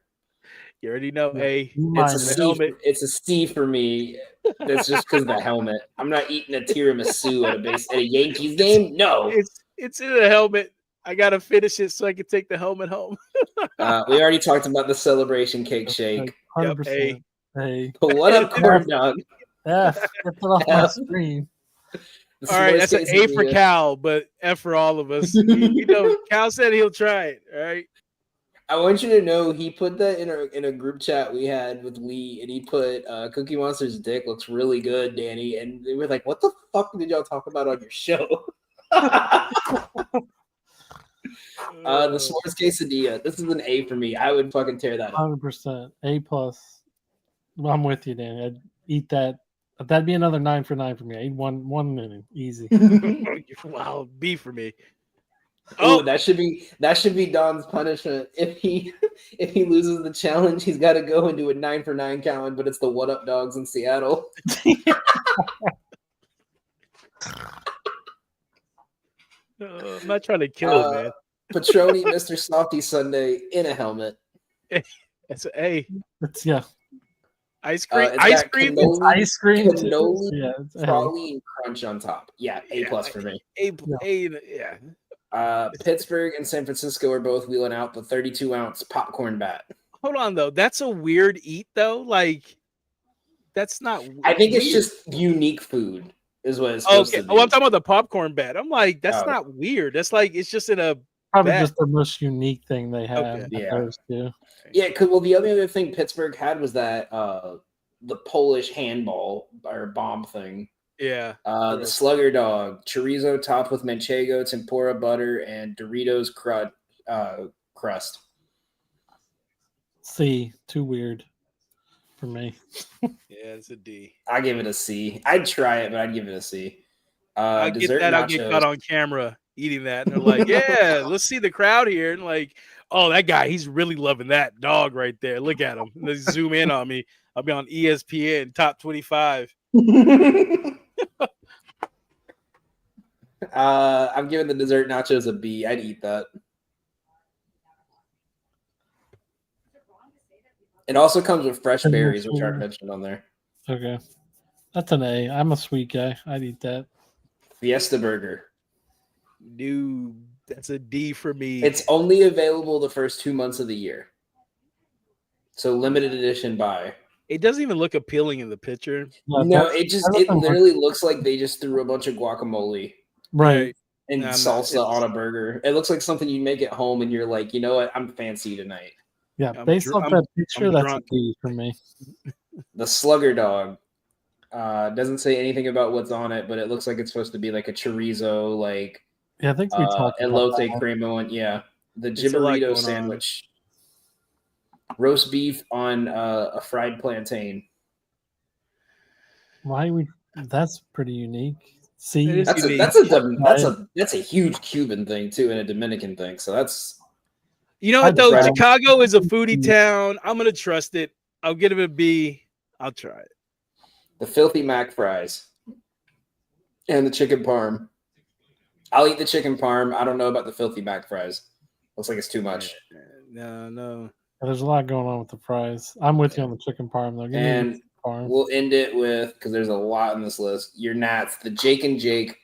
You already know, A. B It's a minus. C. It's a C for me. That's just because of the helmet. I'm not eating a tiramisu at a Yankees game. No. It's in a helmet. I gotta finish it so I can take the helmet home. We already talked about the celebration cake shake. 100%. A. But what up, corn dog? F. Get it off my F. screen. The All right, that's an A for quesadilla. Cal, but F for all of us. You know, Cal said he'll try it. All right. I want you to know he put that in a group chat we had with Lee, and he put Cookie Monster's dick looks really good, Danny. And they were like, "What the fuck did y'all talk about on your show?" The s'mores quesadilla. This is an A for me. I would fucking tear that up. 100%. A plus. I'm with you, Danny. I'd eat that. That'd be another 9 for 9 for me. I eat one minute. Easy. Wow, B for me. Oh, that should be Don's punishment. If he loses the challenge, he's got to go and do a 9 for 9 challenge. But it's the What Up Dogs in Seattle. I'm not trying to kill it, man. Patroni Mr. Softy Sunday in a helmet. It's an A. It's Ice cream. It's Ice got cream. cannoli- it's ice cream. too. cannoli, Yeah, it's A. praline crunch on top. Yeah, A plus for me. Yeah. Pittsburgh and San Francisco are both wheeling out the 32-ounce popcorn bat. Hold on though. That's a weird eat though. Like, that's not. I think it's weird. just unique food, is what it's supposed Okay. to be. Oh, I'm talking about the popcorn bat. I'm like, that's Oh. not weird. That's like it's just in a. Probably Bad. just the most unique thing they have. Okay. that Yeah. Those two. Yeah, well, the other thing Pittsburgh had was that the Polish handball or bomb thing. Yeah. The Slugger Dog, chorizo topped with manchego, tempura butter, and Doritos crust. C. Too weird for me. Yeah, it's a D. I give it a C. I'd try it, but I'd give it a C. I get Dessert that. I'll get nachos. caught on camera eating that. And they're like, yeah, let's see the crowd here. And like, oh, that guy, he's really loving that dog right there. Look at him. Let's zoom in on me. I'll be on ESPN top 25. I'm giving the dessert nachos a B. I'd eat that. It also comes with fresh berries, which aren't mentioned on there. Okay. That's an A. I'm a sweet guy. I'd eat that. Fiesta Burger. Dude, that's a D for me. It's only available the first 2 months of the year. So limited edition buy. It doesn't even look appealing in the picture. Yeah, No, that's- it literally looks like they just threw a bunch of guacamole right. and No, salsa on a burger. It looks like something you make at home and you're like, you know what? I'm fancy tonight. Yeah. I'm Based dr- off I'm- that picture, I'm that's drunk. a D for me. The Slugger Dog doesn't say anything about what's on it, but it looks like it's supposed to be like a chorizo, like Yeah, I think we talked about elote that one. crema one. Yeah, the It's a lot going Gibberito on. sandwich. Roast beef on a fried plantain. Why we? That's pretty unique. C. It is That's unique. that's a huge Cuban thing too, and a Dominican thing. So that's You know what I'd though? try it. Chicago is a foodie town. I'm gonna trust it. I'll give it a B. I'll try it. the filthy mac fries and the chicken parm. I'll eat the chicken parm. I don't know about the filthy mac fries. Looks like it's too much. No. There's a lot going on with the fries. I'm with you on the chicken parm though. Give me the And chicken parm. we'll end it with, because there's a lot on this list, your Nats, the Jake and Jake.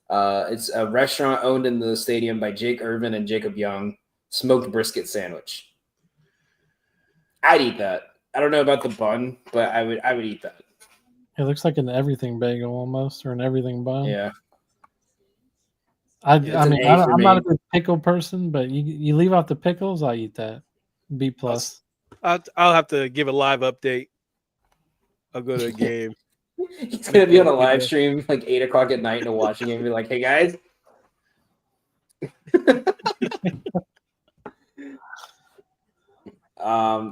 It's a restaurant owned in the stadium by Jake Irvin and Jacob Young. Smoked brisket sandwich. I'd eat that. I don't know about the bun, but I would eat that. It looks like an everything bagel almost, or an everything bun. Yeah. I an mean, A for I'm not a me. big pickle person, but you leave out the pickles, I eat that. B plus. I'll have to give a live update. I'll go to the game. He's gonna be on a live stream like 8 o'clock at night and watching it and be like, "Hey guys."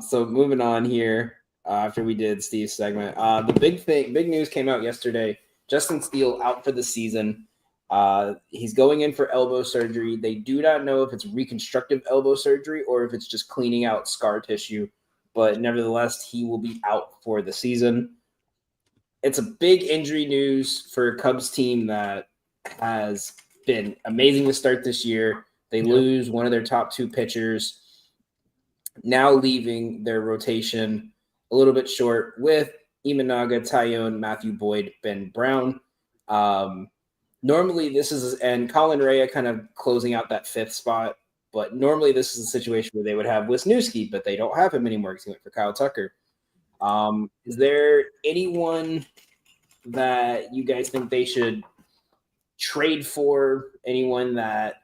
So moving on here, after we did Steve's segment, the big news came out yesterday. Justin Steele out for the season. He's going in for elbow surgery. They do not know if it's reconstructive elbow surgery or if it's just cleaning out scar tissue, but nevertheless, he will be out for the season. It's a big injury news for a Cubs team that has been amazing to start this year. They lose one of their top 2 pitchers, now leaving their rotation a little bit short with Imanaga, Tyone, Matthew Boyd, Ben Brown. Normally this is, and Colin Rea kind of closing out that 5th spot, but normally this is a situation where they would have Wisniewski, but they don't have him anymore because he went for Kyle Tucker. Is there anyone that you guys think they should trade for? Anyone that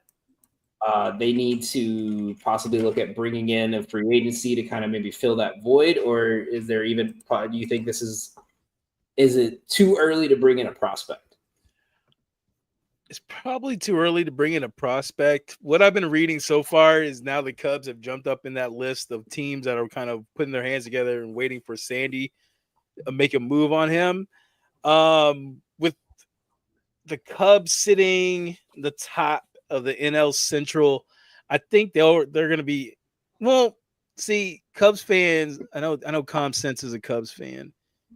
they need to possibly look at bringing in a free agency to kind of maybe fill that void? Or is there even, do you think this is it too early to bring in a prospect? It's probably too early to bring in a prospect. What I've been reading so far is now the Cubs have jumped up in that list of teams that are kind of putting their hands together and waiting for Sandy to make a move on him. With the Cubs sitting the top of the NL Central, I think they're going to be, well, see, Cubs fans, I know Comm Sense is a Cubs fan,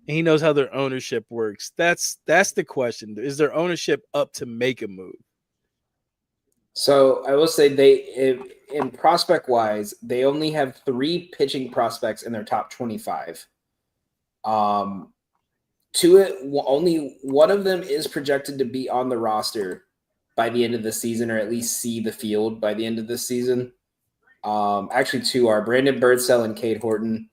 and he knows how their ownership works. That's the question. Is their ownership up to make a move? So I will say in prospect wise, they only have 3 pitching prospects in their top 25. Only one of them is projected to be on the roster by the end of the season, or at least see the field by the end of this season. Actually, 2 are Brandon Birdsell and Cade Horton.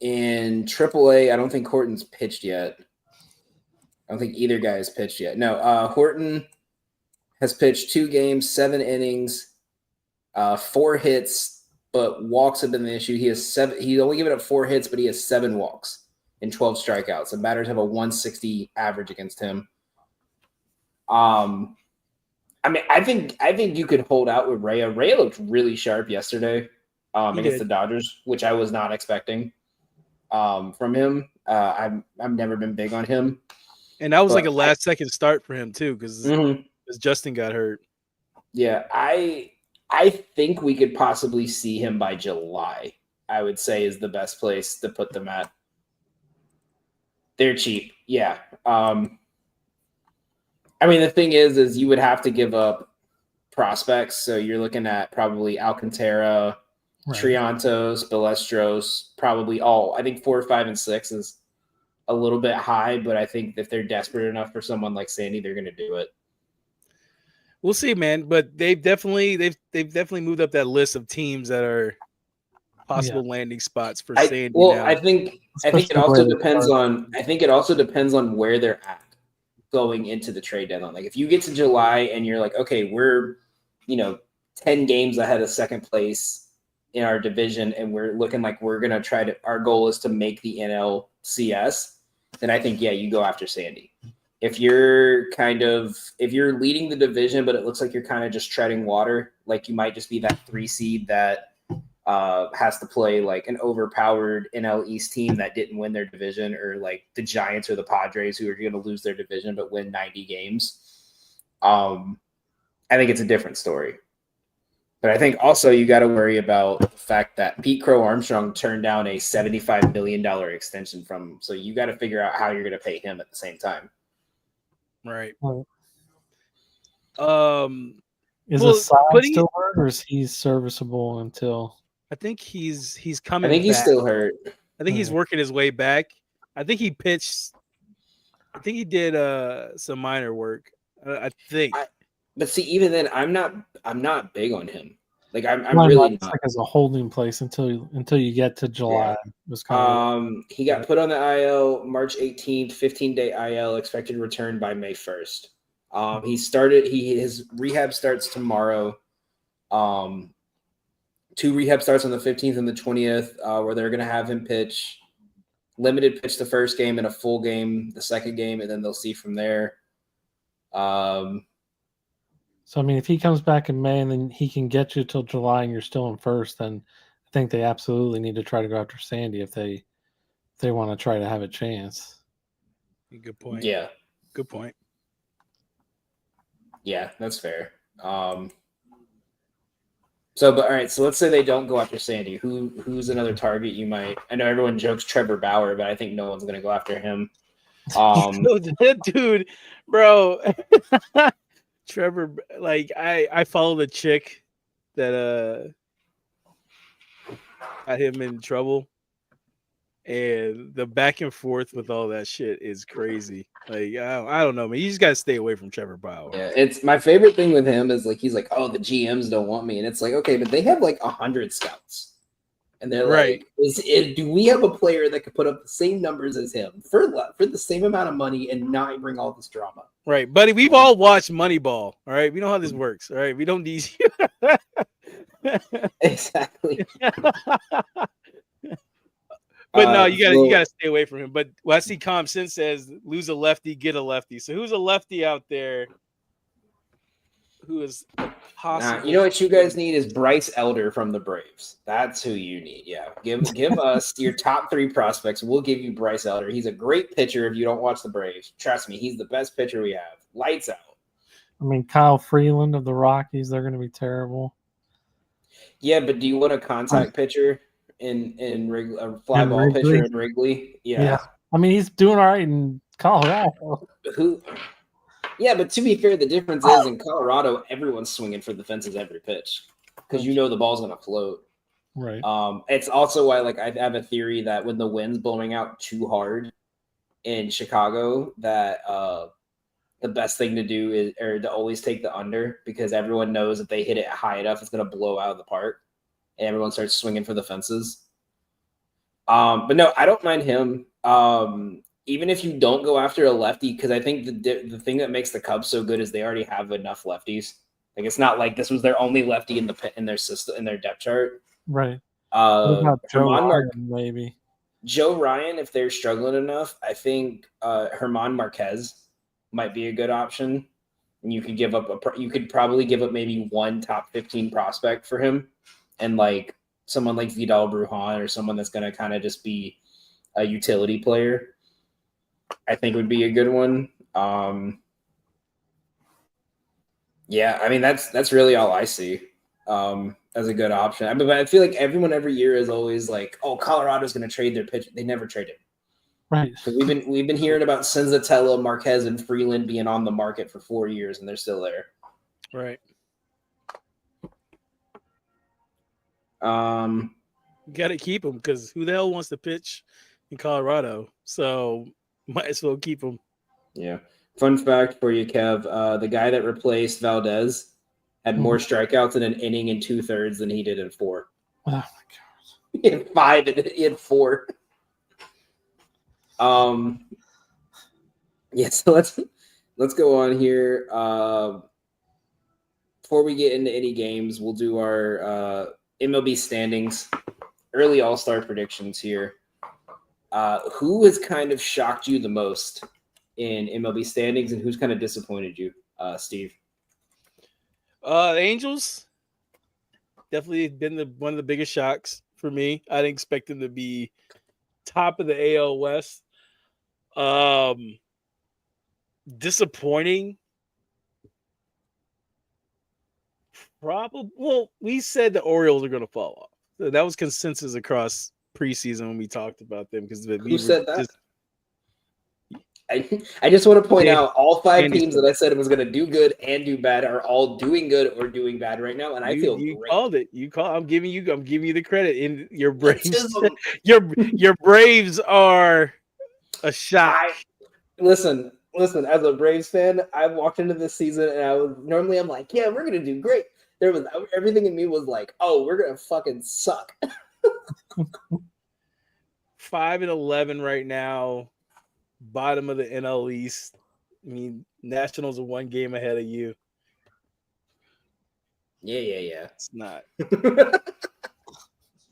In AAA, I don't think Horton's pitched yet. I don't think either guy has pitched yet. No, Horton has pitched 2 games, 7 innings, 4 hits, but walks have been the issue. He has 7. He's only given up 4 hits, but he has 7 walks and 12 strikeouts. The batters have a 160 average against him. I mean, I think you could hold out with Rea. Rea looked really sharp yesterday against the Dodgers, which I was not expecting from him. I've never been big on him. And that was like a last-second start for him, too, because Justin got hurt. Yeah, I think we could possibly see him by July, I would say, is the best place to put them at. They're cheap. Yeah. I mean, the thing is you would have to give up prospects. So you're looking at probably Alcantara, Triantos, Balestros, probably all. I think 4, 5, and 6 is a little bit high, but I think if they're desperate enough for someone like Sandy, they're going to do it. We'll see, man. But they've definitely moved up that list of teams that are possible landing spots for Sandy. Now. I think it also depends on. I think it also depends on where they're at going into the trade deadline. Like if you get to July and you're like, okay, we're 10 games ahead of second place in our division, and we're looking like we're gonna try to. Our goal is to make the NLCS. Then I think you go after Sandy. If you're leading the division, but it looks like you're kind of just treading water, like you might just be that 3 seed that has to play like an overpowered NL East team that didn't win their division, or like the Giants or the Padres who are going to lose their division but win 90 games. I think it's a different story. But I think also you got to worry about the fact that Pete Crow Armstrong turned down a $75 million extension from him. So you got to figure out how you're going to pay him at the same time. Right. Is the side still hurt, or is he serviceable until? I think he's coming. I think he's back. still hurt. I think he's working his way back. I think he pitched. I think he did some minor work. I think. But see, even then, I'm not big on him. Like I'm really not. Like as a holding place until you get to July. Yeah. He got put on the IL March 18th, 15-day IL, expected to return by May 1st. His rehab starts tomorrow. 2 rehab starts on the 15th and the 20th, where they're going to have him pitch limited pitch the first game and a full game the second game, and then they'll see from there. So, I mean, if he comes back in May and then he can get you till July and you're still in first, then I think they absolutely need to try to go after Sandy if they want to try to have a chance. Good point. Yeah. Good point. Yeah, that's fair. But all right, so let's say they don't go after Sandy. Who's another target you might? I know everyone jokes Trevor Bauer, but I think no one's gonna go after him. Dude, bro, Trevor, like I followed a chick that got him in trouble, and the back and forth with all that shit is crazy. Like I don't know, man. You just gotta stay away from Trevor Bauer. Yeah, it's my favorite thing with him is like he's like, oh, the GMs don't want me, and it's like, okay, but they have like 100 scouts, and they're Right. like, do we have a player that could put up the same numbers as him for the same amount of money and not bring all this drama? Right, buddy. We've all watched Moneyball. All right, we know how this works. All right, we don't need you. Exactly. But no, you gotta stay away from him. But what I see Com Sin says, lose a lefty, get a lefty. So who's a lefty out there who is possible? You know what you guys need is Bryce Elder from the Braves. That's who you need. Yeah. Give us your top 3 prospects. We'll give you Bryce Elder. He's a great pitcher if you don't watch the Braves. Trust me, he's the best pitcher we have. Lights out. I mean, Kyle Freeland of the Rockies, they're going to be terrible. Yeah, but do you want a contact pitcher in Wrigley, a fly In ball Wrigley? pitcher in Wrigley? Yeah. I mean, he's doing all right in Colorado. Yeah, but to be fair, the difference is in Colorado, everyone's swinging for the fences every pitch because you know the ball's going to float. Right. It's also why, like, I have a theory that when the wind's blowing out too hard in Chicago, that the best thing to do is to always take the under, because everyone knows if they hit it high enough, it's going to blow out of the park, and everyone starts swinging for the fences. But no, I don't mind him. Even if you don't go after a lefty, because I think the thing that makes the Cubs so good is they already have enough lefties. Like, it's not like this was their only lefty in their system, in their depth chart. Right. What about Joe German Ryan, maybe? Joe Ryan, if they're struggling enough, I think German Marquez might be a good option. And you could probably give up maybe one top 15 prospect for him, and like someone like Vidal Brujan or someone that's going to kind of just be a utility player, I think would be a good one. Yeah, I mean that's really all I see as a good option. I mean, but I feel like everyone every year is always like, "Oh, Colorado's going to trade their pitcher." They never trade it. Right. Because we've been hearing about Senzatella, Marquez, and Freeland being on the market for 4 years, and they're still there. Right. You got to keep him, because who the hell wants to pitch in Colorado? So might as well keep him. Yeah. Fun fact for you, Kev: the guy that replaced Valdez had more strikeouts in an inning in 2/3 than he did in 4. Oh my God. He had 5 and he had 4. Yeah, so let's go on here. Before we get into any games, we'll do our MLB standings, early All-Star predictions here. Who has kind of shocked you the most in MLB standings, and who's kind of disappointed you, Steve? The Angels definitely been one of the biggest shocks for me. I didn't expect them to be top of the AL West. Disappointing. Probably. Well, we said the Orioles are going to fall off. That was consensus across preseason when we talked about them. Because who said that? I just want to point out all 5 teams that I said it was going to do good and do bad are all doing good or doing bad right now, and I feel you great. Called it. I'm giving you the credit. In your Braves, your Braves are a shock. Listen. As a Braves fan, I walked into this season and I'm like, yeah, we're gonna do great. There was everything in me was like, oh, we're gonna fucking suck. 5-11 right now, bottom of the NL East. I mean, Nationals are one game ahead of you. Yeah. It's not.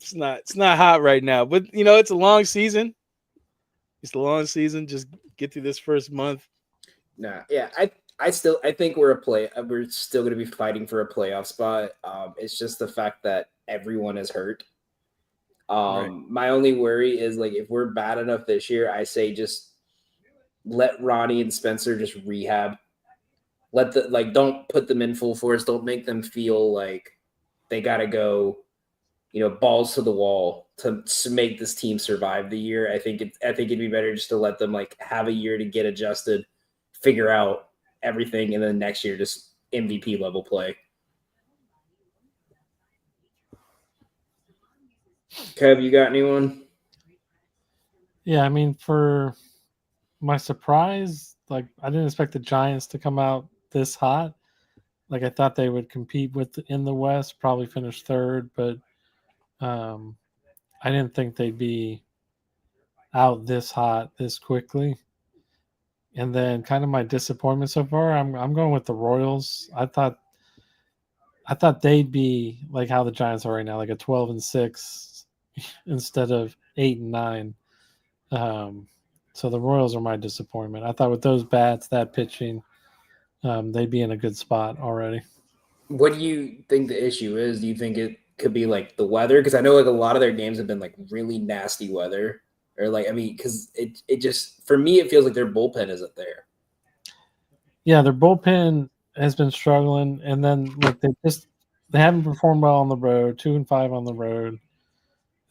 It's not hot right now, but it's a long season. It's a long season. Just get through this first month. Nah, yeah, I think we're still going to be fighting for a playoff spot. It's just the fact that everyone is hurt. Right. My only worry is like if we're bad enough this year, I say just let Ronnie and Spencer just rehab. Don't put them in full force. Don't make them feel like they got to go, balls to the wall to make this team survive the year. I think it'd be better just to let them like have a year to get adjusted, figure out everything, and then next year just MVP level play. Kev, you got anyone? Yeah, I mean, for my surprise, like I didn't expect the Giants to come out this hot. Like I thought they would compete in the West, probably finish third, but I didn't think they'd be out this hot this quickly. And then kind of my disappointment so far, I'm going with the Royals. I thought they'd be like how the Giants are right now, like a 12-6 instead of 8-9. So the Royals are my disappointment. I thought with those bats, that pitching, they'd be in a good spot already. What do you think the issue is? Do you think it could be like the weather? Because I know like a lot of their games have been like really nasty weather, or like because it just for me it feels like their bullpen isn't there. Yeah, their bullpen has been struggling, and then like they haven't performed well on the road. 2-5 on the road.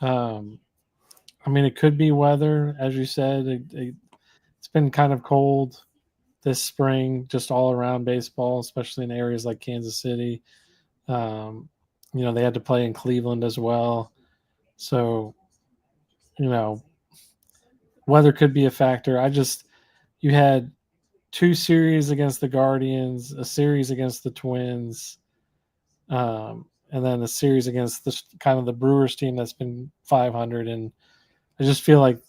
I mean, it could be weather, as you said. It's been kind of cold this spring, just all around baseball, especially in areas like Kansas City. They had to play in Cleveland as well. So, weather could be a factor. You had 2 series against the Guardians, a series against the Twins, and then a series against the Brewers team that's been 500. And I just feel like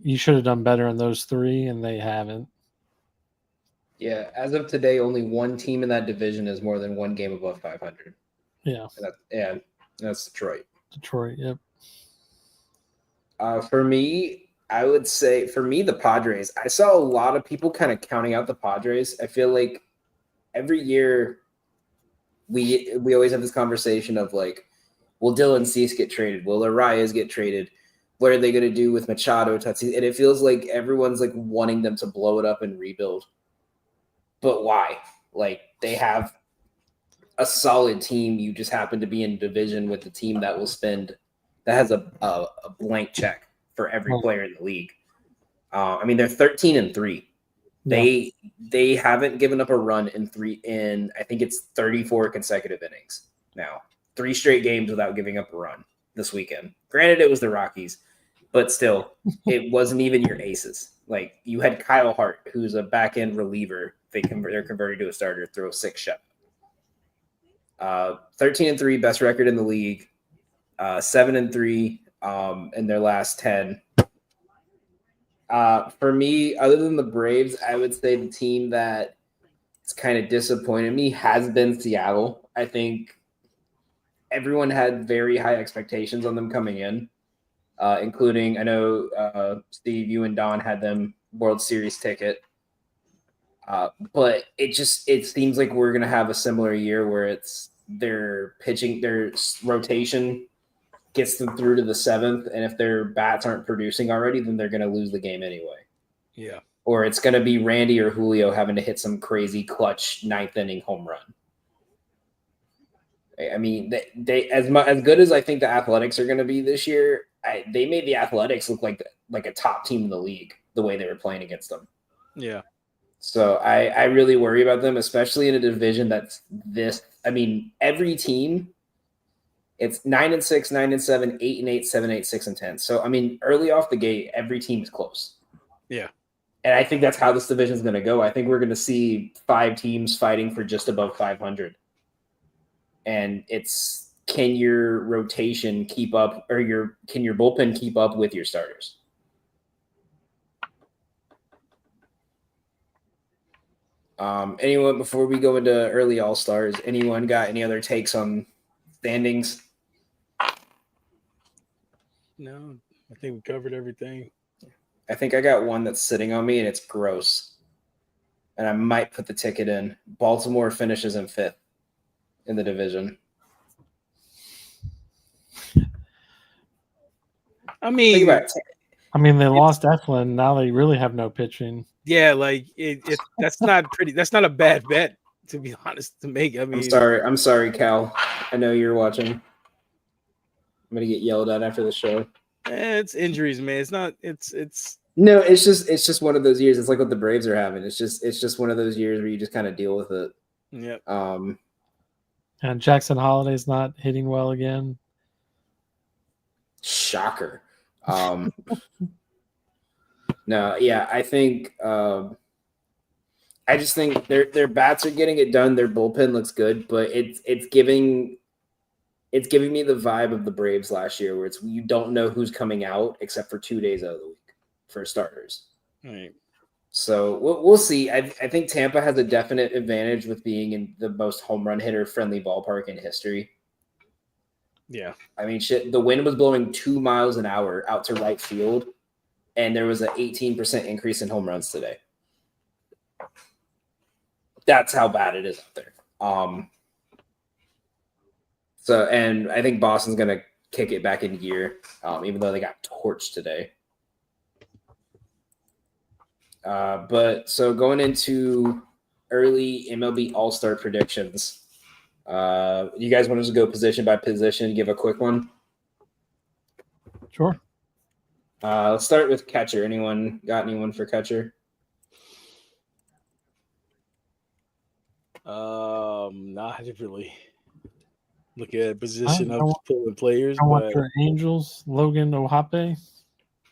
you should have done better in those 3, and they haven't. Yeah, as of today, only one team in that division is more than one game above 500. Yeah. And that's Detroit. Detroit, yep. For me, I would say the Padres. I saw a lot of people kind of counting out the Padres. I feel like every year we always have this conversation of like, will Dylan Cease get traded? Will Arias get traded? What are they going to do with Machado, Tatis? And it feels like everyone's like wanting them to blow it up and rebuild. But why? Like they have a solid team. You just happen to be in division with the team that has a blank check for every player in the league. They're 13-3. Yeah. They haven't given up a run in I think it's 34 consecutive innings now. 3 straight games without giving up a run this weekend. Granted, it was the Rockies, but still, it wasn't even your aces. Like you had Kyle Hart, who's a back end reliever. They're converted to a starter, throw 6 shut. 13-3, best record in the league. 7-3 in their last 10. For me, other than the Braves, I would say the team that it's kind of disappointed me has been Seattle. I think everyone had very high expectations on them coming in, including I know Steve, you and Don had them World Series ticket. But it seems like we're gonna have a similar year where it's their pitching, their rotation gets them through to the 7th, and if their bats aren't producing already, then they're gonna lose the game anyway. Yeah. Or it's gonna be Randy or Julio having to hit some crazy clutch 9th inning home run. I mean, they as good as I think the Athletics are gonna be this year, they made the Athletics look like a top team in the league the way they were playing against them. Yeah. So I really worry about them, especially in a division that's this. I mean, every team, it's 9-6, 9-7, 8-8, 7-8, 6-10. So I mean, early off the gate, every team is close. Yeah, and I think that's how this division is going to go. I think we're going to see 5 teams fighting for just above 500. And it's, can your rotation keep up, or can your bullpen keep up with your starters? Anyone before we go into early All Stars? Anyone got any other takes on standings? No, I think we covered everything. I think I got one that's sitting on me, and it's gross. And I might put the ticket in. Baltimore finishes in 5th in the division. I Think mean, about it. I mean, they lost Eflin. Now they really have no pitching. yeah, like that's not pretty. That's not a bad bet, to be honest, to make. I mean, I'm sorry, Cal. I know you're watching. I'm gonna get yelled at after the show. it's injuries, man. It's not. It's No, it's just one of those years. It's like what the Braves are having. It's just one of those years where you just kind of deal with it. yeah. And Jackson Holiday's not hitting well again. Shocker. No, yeah, I think I just think their bats are getting it done. Their bullpen looks good, but it's giving me the vibe of the Braves last year, where it's you don't know who's coming out except for 2 days out of the week for starters. Right. So we'll see. I think Tampa has a definite advantage with being in the most home run hitter friendly ballpark in history. Yeah. I mean, shit, the wind was blowing 2 miles an hour out to right field, and there was an 18% increase in home runs today. That's how bad it is out there. So, and I think Boston's going to kick it back in gear, even though they got torched today. But so going into early MLB All-Star predictions, you guys want us to go position by position, give a quick one? Sure. Let's start with catcher. Anyone got anyone for catcher? Not really look at position I of want- pulling players, I want but your Angels, Logan Ohape.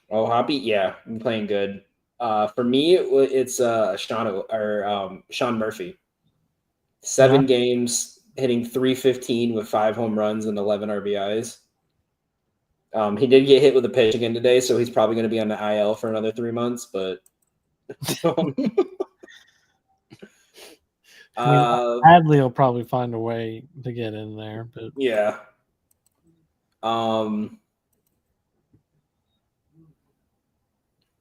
Oh, Hoppy, yeah, I'm playing good. For me, it's Sean Murphy. 7 games, hitting .315 with 5 home runs and 11 RBIs. He did get hit with a pitch again today, so he's probably going to be on the IL for another 3 months. But Hadley will probably find a way to get in there, but yeah.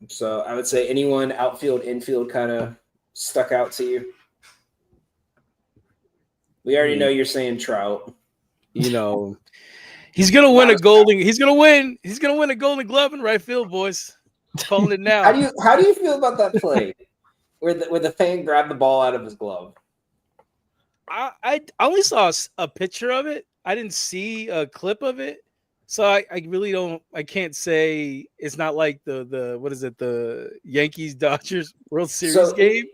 So I would say anyone outfield, infield kind of stuck out to you. We already know you're saying Trout. you know, he's gonna win a golden. He's gonna win. He's gonna win a Golden Glove in right field, boys. I'm calling it now. How do you feel about that play where the fan grabbed the ball out of his glove? I only saw a picture of it. I didn't see a clip of it. So I really don't. I can't say it's not like the what is it, the Yankees Dodgers World Series game.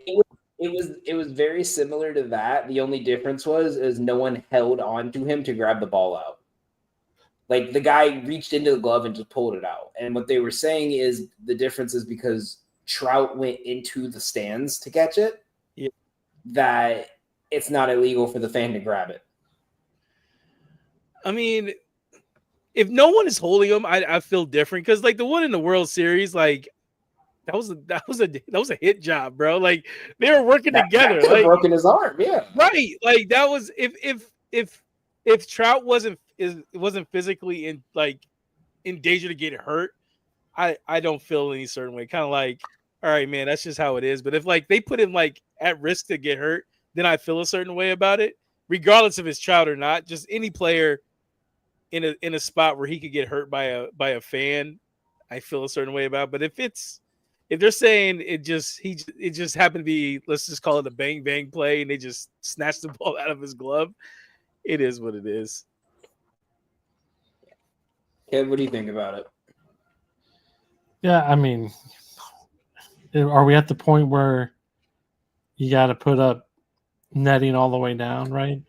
It was very similar to that. The only difference is no one held on to him to grab the ball out. Like the guy reached into the glove and just pulled it out. And what they were saying is the difference is because Trout went into the stands to catch it. Yeah. That it's not illegal for the fan to grab it. I mean, if no one is holding him, I feel different because like the one in the World Series, like that was a hit job, bro. Like they were working together. That like broken his arm, yeah. Right. Like that was if Trout wasn't physically in danger to get hurt, I don't feel any certain way. Kind of like, all right, man, that's just how it is. But if like they put him like at risk to get hurt, then I feel a certain way about it, regardless if it's Trout or not. Just any player in a spot where he could get hurt by a fan, I feel a certain way about. But if they're saying it just happened to be, let's just call it a bang bang play, and they just snatched the ball out of his glove, it is what it is. Kev, what do you think about it? yeah, I mean, are we at the point where you got to put up netting all the way down, right?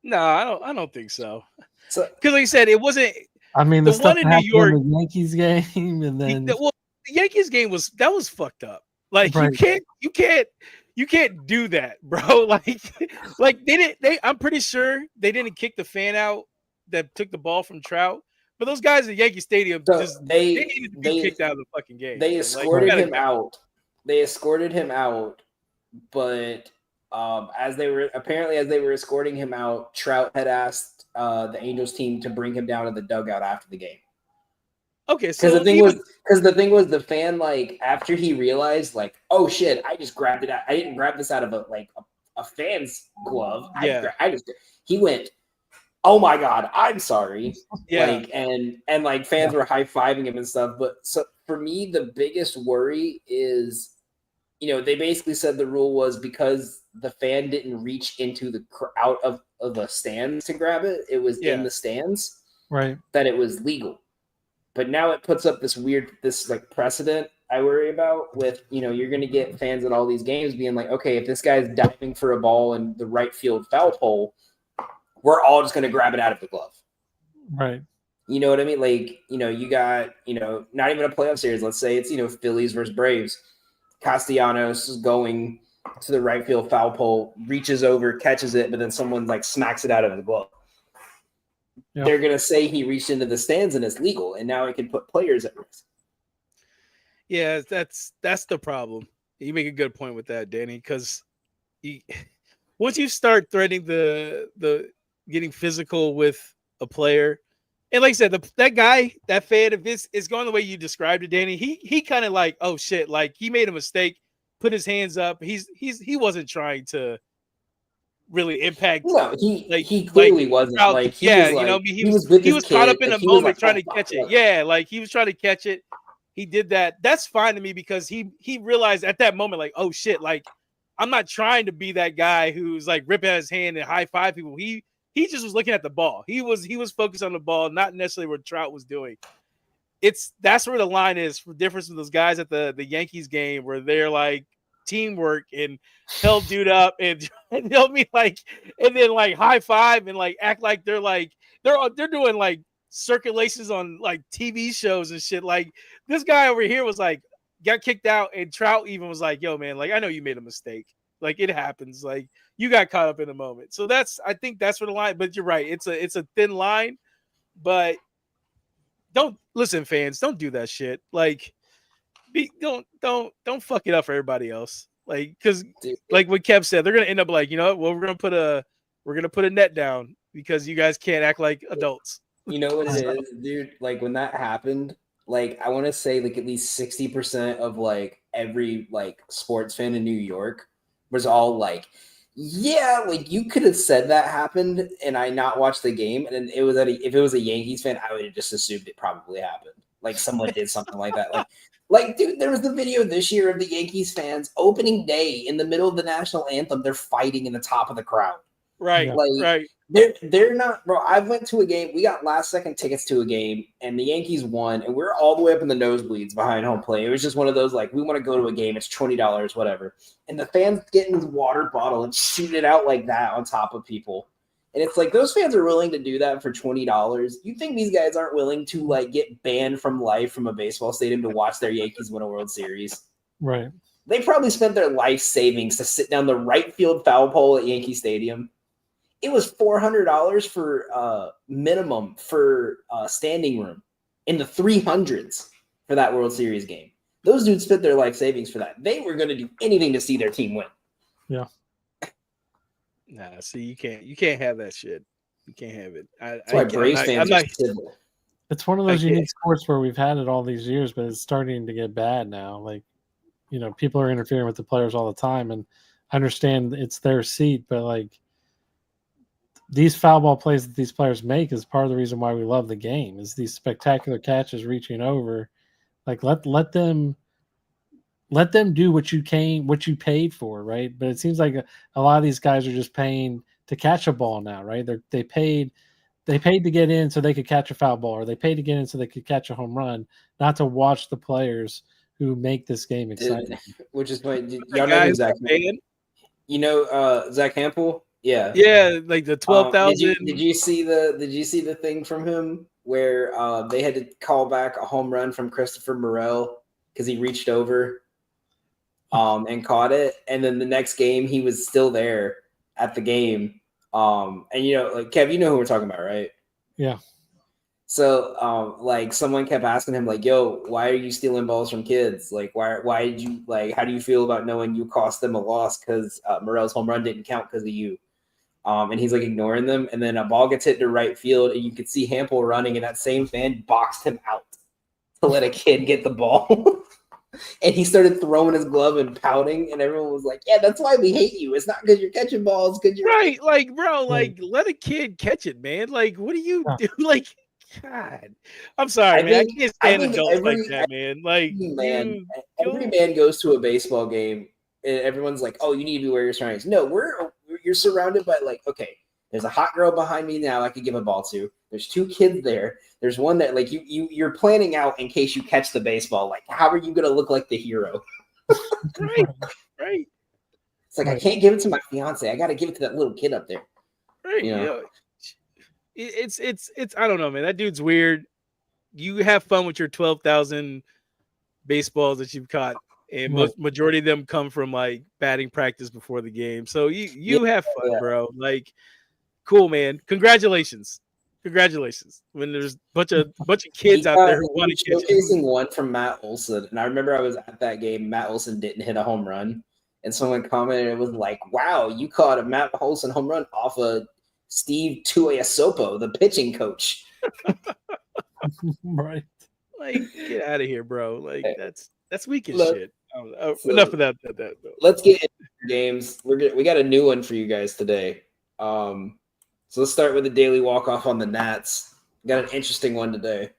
No, I don't think so. So, Because like I said, it wasn't. I mean, The the stuff one in that New happened York- in the Yankees game, and then The Yankees game was fucked up. Like Right. you can't do that, bro. Like I'm pretty sure they didn't kick the fan out that took the ball from Trout. But those guys at Yankee Stadium so just they needed to be kicked out of the fucking game. they Like, escorted you gotta him go. out. They escorted him out but as they were escorting him out, Trout had asked the Angels team to bring him down to the dugout after the game. Okay, Because the thing was the fan, like, after he realized, like, oh shit, I just grabbed it out. I didn't grab this out of a fan's glove. He went, oh my god, I'm sorry. Yeah. Like, and like fans were high-fiving him and stuff. But so for me, the biggest worry is, they basically said the rule was because the fan didn't reach into out of the stands to grab it, it was in the stands, right? That it was legal. But now it puts up this like precedent I worry about with, you're going to get fans at all these games being like, okay, if this guy's diving for a ball in the right field foul pole, we're all just going to grab it out of the glove. Right. You know what I mean? Like, you got, not even a playoff series. Let's say it's, Phillies versus Braves. Castellanos is going to the right field foul pole, reaches over, catches it, but then someone like smacks it out of the glove. Yep. They're going to say he reached into the stands and it's legal, and now it can put players at risk. Yeah, that's the problem. You make a good point with that, Danny, because once you start threatening the getting physical with a player, and like I said, that guy, that fan, if it's going the way you described it, Danny, he kind of like, oh shit, like he made a mistake, put his hands up. He wasn't trying to really impact. No, he clearly wasn't. Like, he was caught up in the moment trying to catch it. Yeah, like he was trying to catch it. He did that. That's fine to me because he realized at that moment, like, oh shit, like I'm not trying to be that guy who's like ripping out his hand and high five people. He just was looking at the ball. He was focused on the ball, not necessarily what Trout was doing. That's where the line is for difference with those guys at the Yankees game where they're like teamwork and held dude up and they'll be like, and then like high five and like act like they're doing like circulations on like TV shows and shit. Like this guy over here was like got kicked out, and Trout even was like, yo man, like I know you made a mistake. Like it happens. Like you got caught up in the moment. So I think that's where the line, but you're right. It's a thin line, but don't listen, fans, don't do that shit. Like don't fuck it up for everybody else. Like, cause like what Kev said, they're going to end up like, well, we're going to put a net down because you guys can't act like adults. You know what it is, dude? Like when that happened, like I want to say like at least 60% of like every like sports fan in New York was all like, yeah, like you could have said that happened and I not watched the game. And it was if it was a Yankees fan, I would have just assumed it probably happened. Like someone did something like that. Like, dude, there was the video this year of the Yankees fans opening day in the middle of the national anthem. They're fighting in the top of the crowd. Right. Like, right. They're not, bro. I went to a game. We got last second tickets to a game, and the Yankees won, and we're all the way up in the nosebleeds behind home plate. It was just one of those like, we want to go to a game. It's $20, whatever. And the fans getting his water bottle and shooting it out like that on top of people. And it's like those fans are willing to do that for $20. You think these guys aren't willing to like get banned from life from a baseball stadium to watch their Yankees win a World Series? Right. They probably spent their life savings to sit down the right field foul pole at Yankee Stadium. It was $400 for minimum for standing room in the 300s for that World Series game. Those dudes spent their life savings for that. They were going to do anything to see their team win. Yeah. Nah, see, you can't have that shit. You can't have it. That's why Braves fans are civil. It's one of those unique sports where we've had it all these years, but it's starting to get bad now. Like, people are interfering with the players all the time, and I understand it's their seat, but like these foul ball plays that these players make is part of the reason why we love the game. Is these spectacular catches reaching over. Like let them do what you paid for, right? But it seems like a lot of these guys are just paying to catch a ball now, right? They paid to get in so they could catch a foul ball, or they paid to get in so they could catch a home run, not to watch the players who make this game exciting. Which is funny. Y'all know Zach Zach Hampel? Yeah. Yeah, like the 12,000. Did you see the thing from him where they had to call back a home run from Christopher Morel because he reached over and caught it, and then the next game he was still there at the game. And like Kev, you know who we're talking about, right? Yeah. So, like someone kept asking him, like, "Yo, why are you stealing balls from kids? Like, why did you like? How do you feel about knowing you cost them a loss because Morel's home run didn't count because of you?" And he's like ignoring them, and then a ball gets hit to right field, and you could see Hampel running, and that same fan boxed him out to let a kid get the ball. And he started throwing his glove and pouting, and everyone was like, "Yeah, that's why we hate you. It's not because you're catching balls, because you're Right, like, bro, like, let a kid catch it, man. Like, what do you Yeah. do? Like, God, I'm sorry, I man. think- I can't I stand think adults like every- that, man. Like, every man goes to a baseball game, and everyone's like, "Oh, you need to be where your surroundings." No, you're surrounded by like, okay, there's a hot girl behind me now I could give a ball to. There's two kids there. There's one that like you're planning out in case you catch the baseball. Like, how are you gonna look like the hero? right. It's like I can't give it to my fiance. I got to give it to that little kid up there. Right. You know? It's I don't know, man. That dude's weird. You have fun with your 12,000 baseballs that you've caught, and majority of them come from like batting practice before the game. So you have fun, bro. Like, cool, man. Congratulations. When there's bunch of kids out there who want to catch showcasing one from Matt Olson, and I remember I was at that game. Matt Olson didn't hit a home run, and someone commented, it was like, "Wow, you caught a Matt Olson home run off of Steve Tuiasopo, the pitching coach." Right. Like, get out of here, bro. Like, that's weak as shit. So, Enough of that. Let's get into games. We got a new one for you guys today. So let's start with the daily walk-off on the Nats. Got an interesting one today.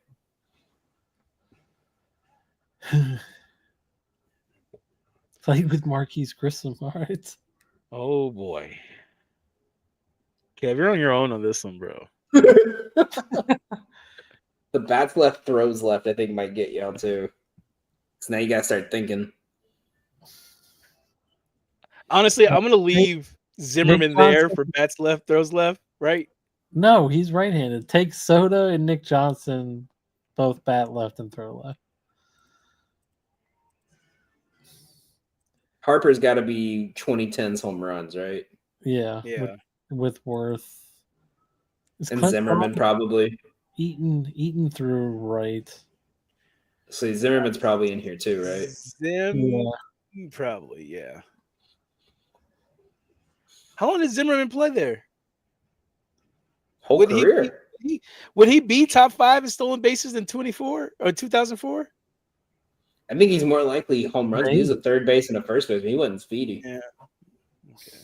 Played with Marquise Grissom. All right. Oh boy. Kev, you're on your own on this one, bro. The bats left, throws left, I think might get y'all too. So now you gotta start thinking. Honestly, I'm gonna leave Zimmerman there for bats left, throws left, right? No, he's right-handed. Take Soto and Nick Johnson, both bat left and throw left. Harper's got to be 2010s home runs, right? Yeah. With Worth. And Zimmerman probably. Eaton through right. So Zimmerman's probably in here too, right? Probably, yeah. How long did Zimmerman play there? Whole career. Would he be top 5 in stolen bases in 24 or 2004? I think he's more likely home runs. He was a third base and a first base, but he wasn't speedy. Yeah. Okay.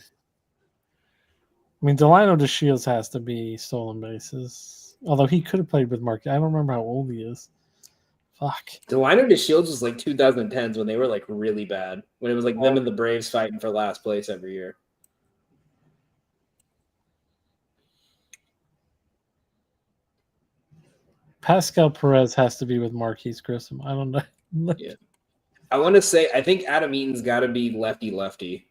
I mean, Delino DeShields has to be stolen bases. Although he could have played with Mark. I don't remember how old he is. Fuck. Delino DeShields was like 2010s when they were like really bad. When it was like them and the Braves fighting for last place every year. Pascal Perez has to be with Marquise Grissom. I don't know. Yeah. I want to say, I think Adam Eaton's got to be lefty.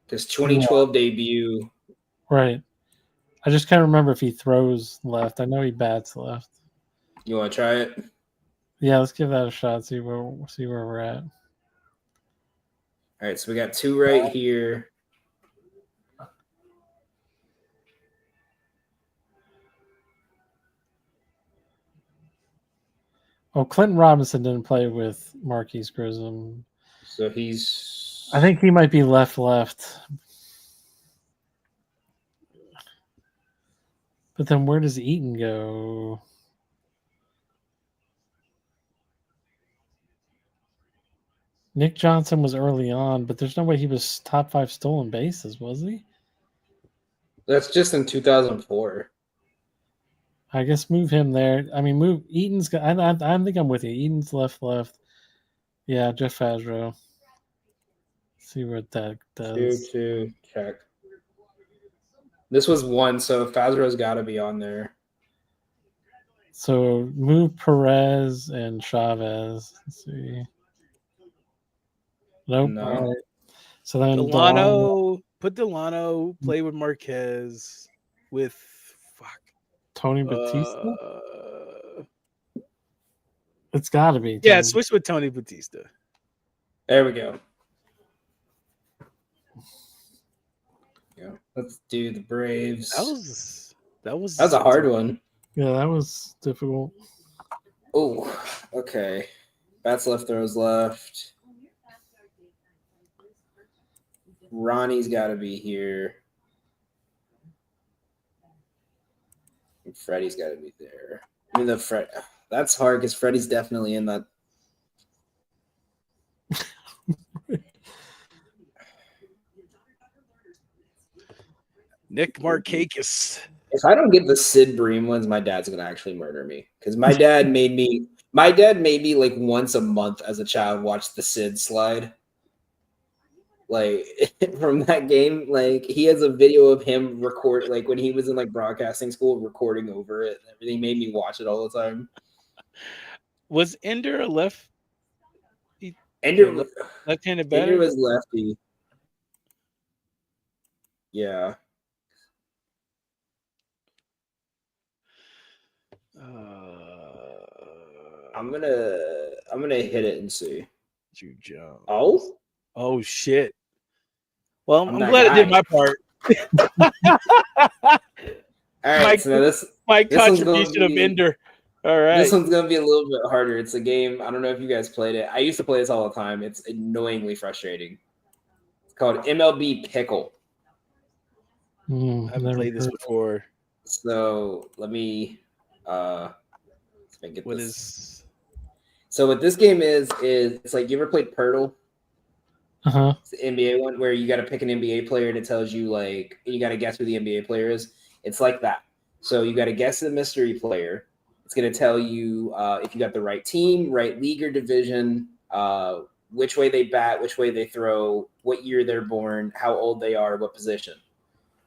His 2012 debut. Right. I just can't remember if he throws left. I know he bats left. You want to try it? Yeah, let's give that a shot. See where we're at. All right, so we got 2 right here. Oh, Clinton Robinson didn't play with Marquise Grissom. So he's... I think he might be left. But then where does Eaton go? Nick Johnson was early on, but there's no way he was top 5 stolen bases, was he? That's just in 2004. I guess move him there. I mean, move Eaton's. I think I'm with you. Eaton's left. Yeah, Jeff Fazro. See what that does. 2 check. This was 1, so Fazro's got to be on there. So move Perez and Chavez. Let's see. Nope. No. All right. So then Delano, put Delano, play with Marquez, with Tony Batista. It's got to be. Yeah, switch with Tony Batista. There we go. Yeah, let's do the Braves. That was a hard one. Yeah, that was difficult. Oh, okay. Bats left, throws left. Ronnie's got to be here. And Freddie's got to be there. I mean, that's hard because Freddie's definitely in that. Nick Markakis. If I don't get the Sid Bream ones, my dad's gonna actually murder me because my dad made me like once a month as a child watch the Sid slide. Like from that game, like he has a video of him record like when he was in like broadcasting school recording over it. Everything made me watch it all the time. Was Ender a left? Ender Left-handed batter? Ender was lefty. Yeah. I'm gonna hit it and see. Drew Jones. Oh shit. Well, I'm that glad guy. I did my part. All right, so this contribution of Ender. All right. This one's gonna be a little bit harder. It's a game. I don't know if you guys played it. I used to play this all the time. It's annoyingly frustrating. It's called MLB Pickle. I've played this before. So let me get what this. Is So what this game is it's like, you ever played Purtle? Uh-huh. It's the NBA one where you got to pick an NBA player and it tells you like you got to guess who the NBA player is. It's like that. So you got to guess the mystery player. It's going to tell you if you got the right team, right league or division, which way they bat, which way they throw, what year they're born, how old they are, what position.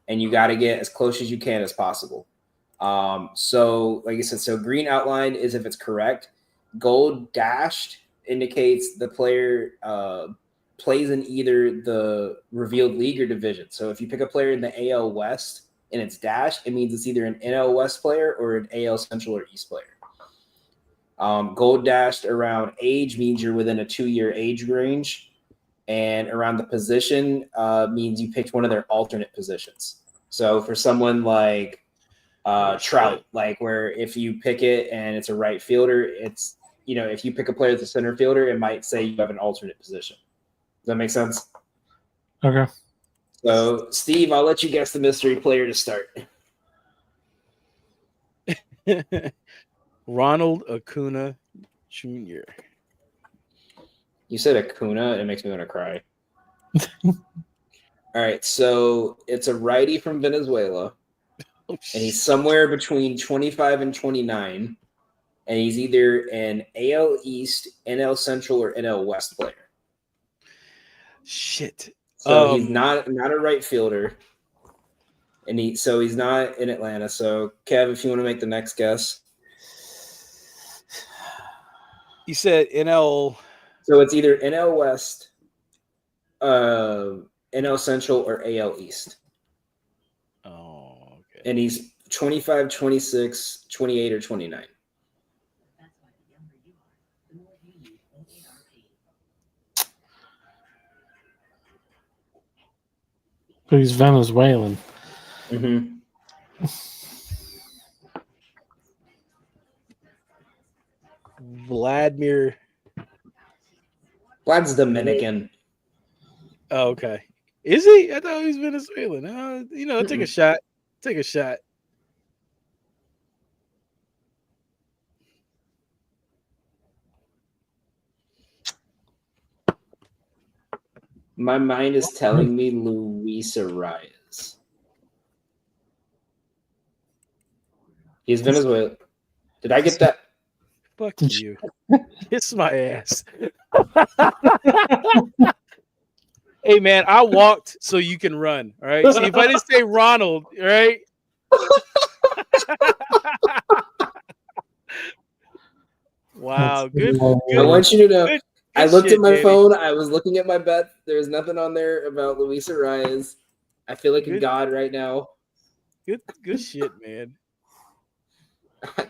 And you got to get as close as you can as possible. So like I said, so green outline is if it's correct. Gold dashed indicates the player plays in either the revealed league or division. So if you pick a player in the AL West and it's dashed, it means it's either an NL West player or an AL Central or East player. Gold dashed around age means you're within a 2-year age range. And around the position means you picked one of their alternate positions. So for someone like Trout, like where if you pick it and it's a right fielder, it's, you know, if you pick a player as a center fielder, it might say you have an alternate position. Does that make sense? Okay. So, Steve, I'll let you guess the mystery player to start. Ronald Acuna Jr. You said Acuna, it makes me want to cry. All right, so it's a righty from Venezuela, and he's somewhere between 25 and 29, and he's either an AL East, NL Central, or NL West player. Shit. So he's not a right fielder, and he's not in Atlanta. So Kev, if you want to make the next guess, you said NL. So it's either NL West, NL Central, or AL East. Oh, okay. And he's 25, 26, 28, or 29. But he's Venezuelan. Mm-hmm. Vlad's Dominican. Oh, okay. Is he? I thought he was Venezuelan. Take a shot. Take a shot. My mind is telling me Luis Arias. He's Venezuelan. Did I get that? Fuck you. Kiss my ass. Hey, man, I walked so you can run. All right. See, if I didn't say Ronald, all right? Wow. Good. I want you to know. I looked at my Danny. phone. I was looking at my bet. There's nothing on there about Luis Arias. I feel like a god right now. Good shit, man.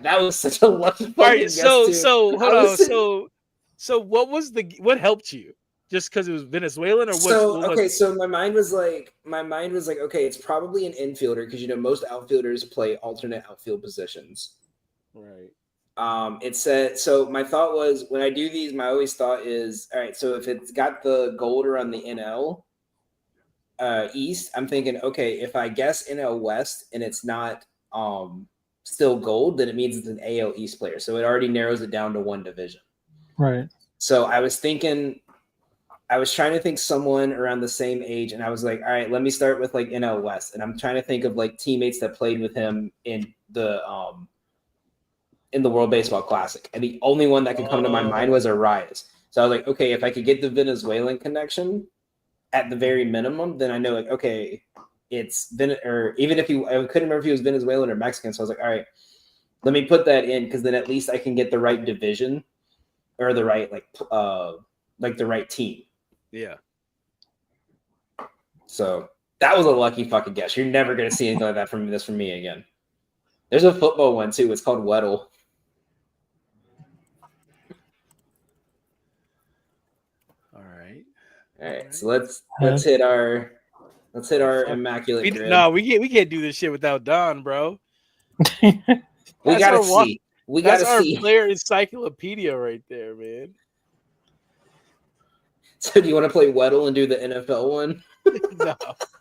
That was such a lucky fucking All right, guess, so too. hold on. So what helped you? Just because it was Venezuelan, or what? So my mind was like, okay, it's probably an infielder because most outfielders play alternate outfield positions. Right. It said so. My thought was when I do these, my always thought is all right. So if it's got the gold around the NL East, I'm thinking okay. If I guess NL West and it's not still gold, then it means it's an AL East player. So it already narrows it down to one division. Right. So I was trying to think someone around the same age, and I was like, all right, let me start with like NL West, and I'm trying to think of like teammates that played with him in the World Baseball Classic, and the only one that could come to my mind was Arias. So I was like, okay, if I could get the Venezuelan connection at the very minimum, then I know like okay, it's or even if I couldn't remember if he was Venezuelan or Mexican, so I was like, all right, let me put that in because then at least I can get the right division or the right like the right team. Yeah. So that was a lucky fucking guess. You're never gonna see anything like that from me again. There's a football one too. It's called Weddle. All right. All right, so let's hit our immaculate grid. No, we can't do this shit without Don, bro. We gotta see. We gotta our see. player encyclopedia right there, man. So do you want to play Weddle and do the NFL one?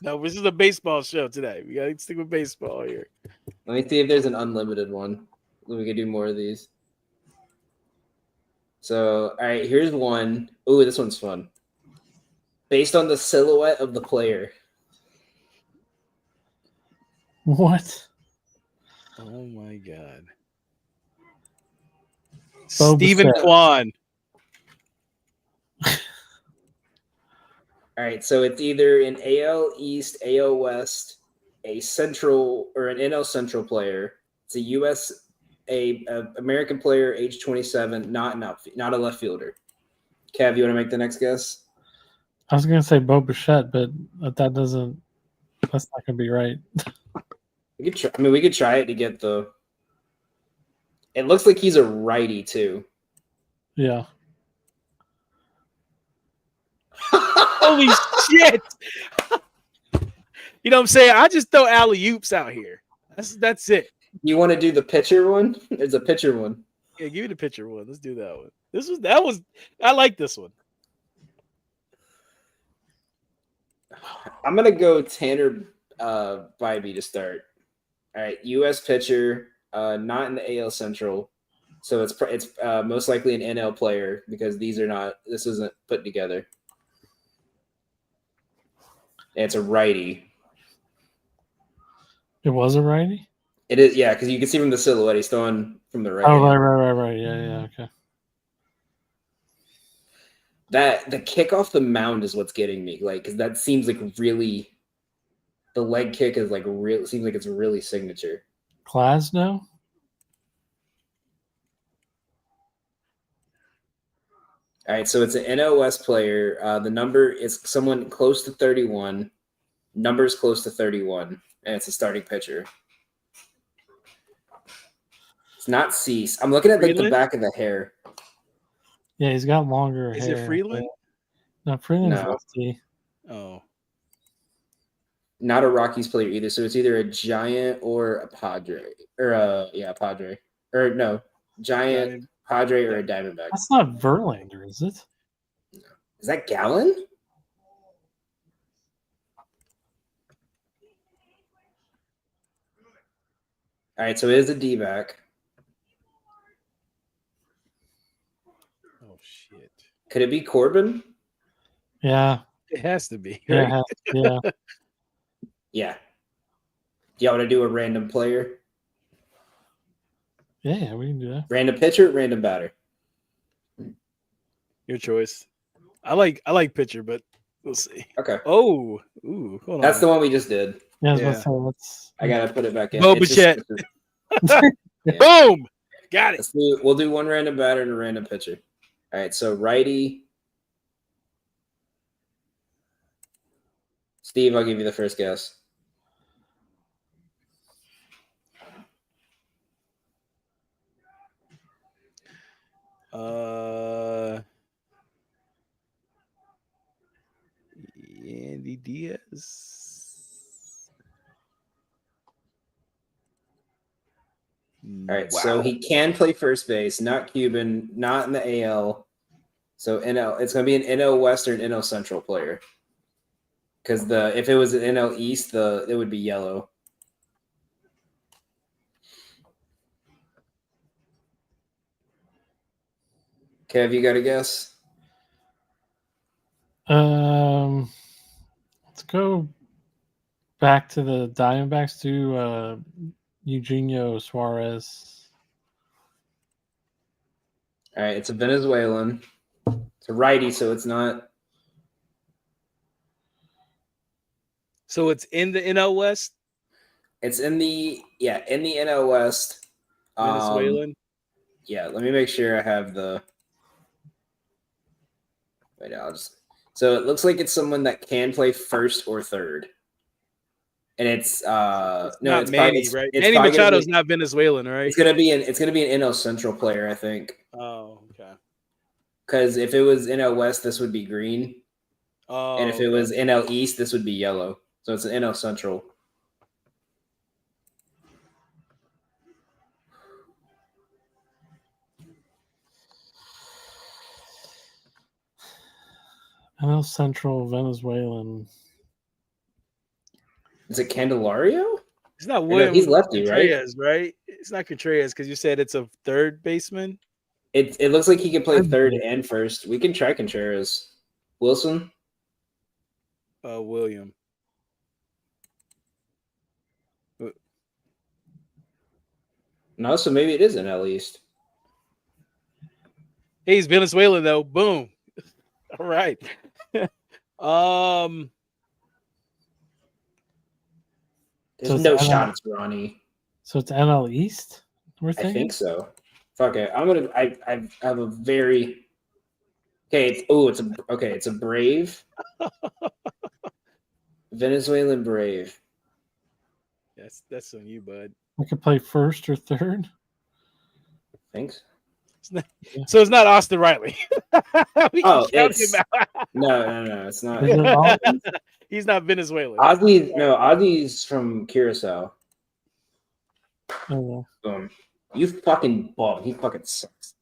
No, this is a baseball show today. We gotta stick with baseball here. Let me see if there's an unlimited one. We could do more of these. So, all right, here's one. Ooh, this one's fun. Based on the silhouette of the player. What? Oh my god. Bo Stephen Bichette. Kwan. All right, so it's either an AL East, AL West, a Central, or an NL Central player. It's a a American player, age 27, not a left fielder. Kev, you want to make the next guess? I was gonna say Bo Bichette, but that's not gonna be right. We could try. I mean, we could try it to get the. It looks like he's a righty too. Yeah. Holy shit! You know what I'm saying? I just throw alley oops out here. That's it. You want to do the pitcher one? There's a pitcher one. Yeah, give me the pitcher one. Let's do that one. I like this one. I'm gonna go Tanner Bybee to start. All right, U.S. pitcher, not in the AL Central, so it's most likely an NL player because this isn't put together. And it's a righty. It was a righty? It is, yeah, because you can see from the silhouette he's throwing from the right. Oh, right. Yeah, okay. The kick off the mound is what's getting me, like, because that seems like really. The leg kick is like real. Seems like it's really signature. Glasnow? All right, so it's an NOS player. The number is someone close to 31. Number's close to 31, and it's a starting pitcher. It's not Cease. I'm looking at like the back of the hair. Yeah, he's got longer Is hair. it Freeland? No, Freeland's No. lefty. Oh. Not a Rockies player either. So it's either a Giant or a Padre. Or a Padre. Or no, Giant, Padre, or a Diamondback. That's not Verlander, is it? No. Is that Gallen? All right, so it is a D-back. Oh shit. Could it be Corbin? Yeah. It has to be. Yeah. Right? Yeah. Yeah. Do y'all want to do a random player? Yeah, we can do that. Random pitcher, random batter. Your choice. I like pitcher, but we'll see. Okay. Oh, ooh, hold That's on. the one we just did. Yeah, Yeah. I gotta put it back in. Bo It's just- Bichette. Boom! Got it. We'll do one random batter and a random pitcher. All right, so righty. Steve, I'll give you the first guess. Andy Diaz. All right, so he can play first base, not Cuban, not in the AL. So NL, it's going to be an NL West or an NL Central player. Because if it was an NL East, it would be yellow. Kev, you got a guess? Let's go back to the Diamondbacks to Eugenio Suarez. All right, it's a Venezuelan. It's a righty, so it's not. So it's in the NL West. It's in the NL West. Venezuelan. Yeah, let me make sure I have the. Wait, So it looks like it's someone that can play first or third. And it's no, not it's Manny, probably, right? it's Manny probably Machado's not Venezuelan, right? It's gonna be an NL Central player, I think. Oh, okay. Because if it was NL West, this would be green. Oh, and if it was NL East, this would be yellow. So it's an NL Central. NL Central Venezuelan. Is it Candelario? It's not William. He's lefty, Contreras, right? It's not Contreras because you said it's a third baseman. It looks like he can play third and first. We can try Contreras. Wilson? William. No, so maybe it is NL East. Hey, he's Venezuelan though. Boom. All right. There's no shot it's Ronnie. So it's NL East? I think so. Fuck it. I have a very it's a Brave. Venezuelan Brave. That's on you, bud. I could play first or third. Thanks. So it's not Austin Riley. No, it's not. He's not Venezuelan. Ozzy's from Curacao. Oh, Boom. You fucking bum. He fucking sucks.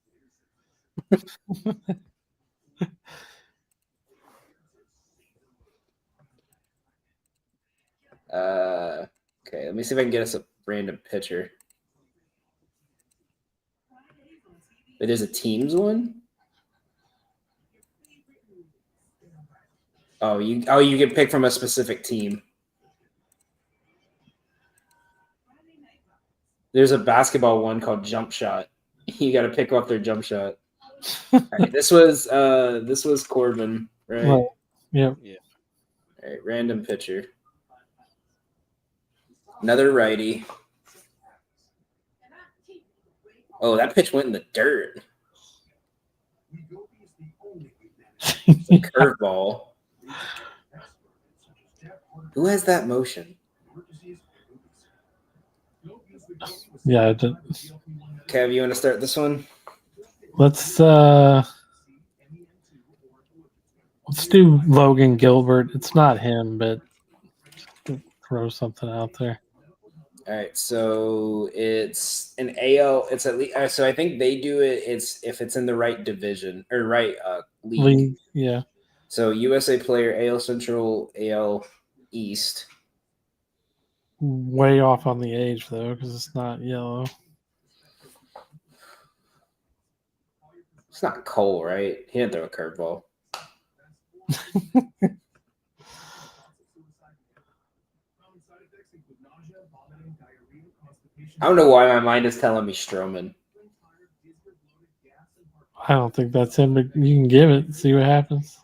Okay, let me see if I can get us a random pitcher. But there's a teams one? Oh, you can pick from a specific team. There's a basketball one called Jump Shot. You got to pick off their jump shot. Right, this was Corbin, right? right. Yep. Yeah. All right, random pitcher. Another righty. Oh, that pitch went in the dirt. It's a curveball. Who has that motion? Yeah, I did. Kev, you want to start this one? Let's do Logan Gilbert. It's not him, but throw something out there. All right, so it's an AL. It's at least so I think they do it. It's if it's in the right division or right league. Yeah. So USA player, AL Central, AL East. Way off on the age though, because it's not yellow. It's not Cole, right? He didn't throw a curveball. I don't know why my mind is telling me Stroman. I don't think that's him, but you can give it and see what happens.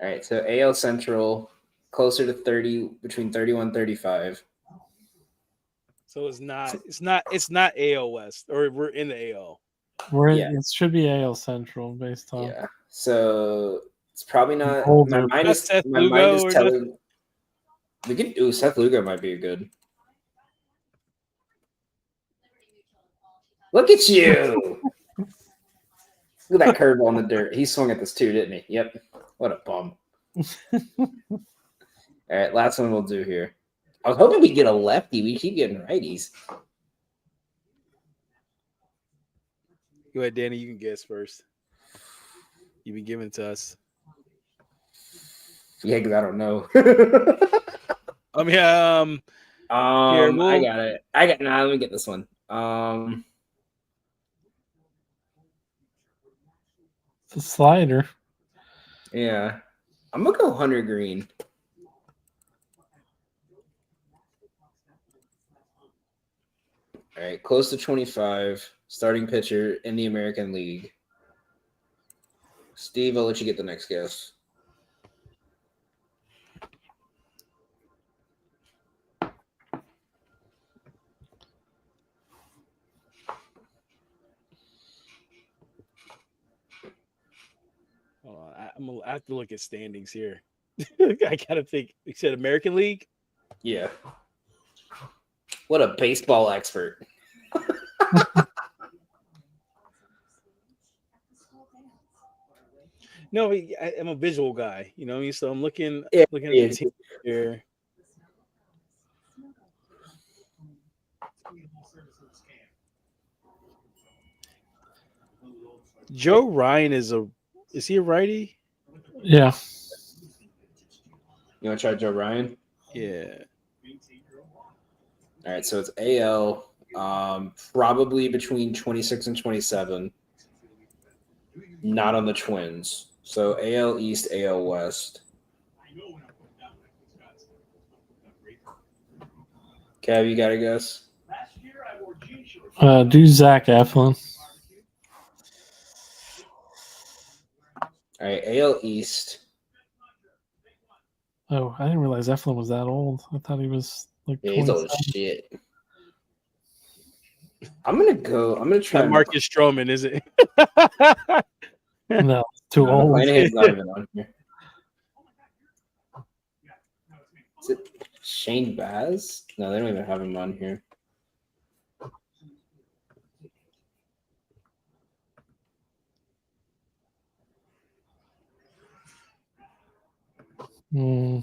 All right, so AL Central, closer to 30, between 31 and 35. So it's not AL West, or we're in the AL. It should be AL Central based on. Yeah, so it's probably not. Older. My mind is telling. We could. Ooh, Seth Lugo might be good. Look at you! Look at that curveball in the dirt. He swung at this too, didn't he? Yep. What a bum. All right, last one we'll do here. I was hoping we'd get a lefty. We keep getting righties. Go ahead, Danny. You can guess first. You've been giving it to us. Yeah, because I don't know. I mean, I got it. Let me get this one. It's a slider. Yeah. I'm gonna go Hunter Green. All right, close to 25, starting pitcher in the American League. Steve, I'll let you get the next guess. hold on. I have to look at standings here. I gotta think. You said American League? Yeah. What a baseball expert. No, I'm a visual guy. You know what I mean? So I'm looking at Yeah, the team here. Joe Ryan is he a righty? Yeah. You want to try Joe Ryan? Yeah. All right, so it's AL, probably between 26 and 27. Not on the Twins. So AL East, AL West. Kev, you got to guess? Do Zach Eflin. All right, AL East. Oh, I didn't realize Eflin was that old. I thought he was like Yeah, he's old 27. as shit. I'm gonna try Not Marcus Stroman, is it? No, too old. Moynihan's not even on here. Is it Shane Baz? No, they don't even have him on here. Hmm.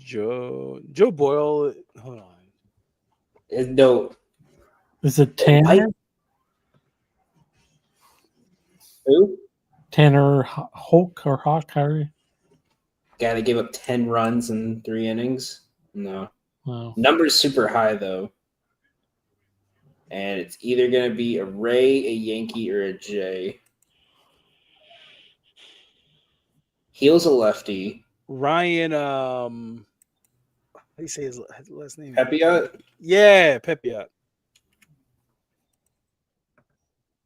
Joe Boyle. Hold on. No. Is it Tanner? Who? Tanner Hulk or Hawk? Harry? Guy that gave up 10 runs in 3 innings? No. No. Number's super high, though. And it's either going to be a Ray, a Yankee, or a J. Heel's a lefty. Ryan, how do you say his last name? Pepiot? Yeah, Pepiot.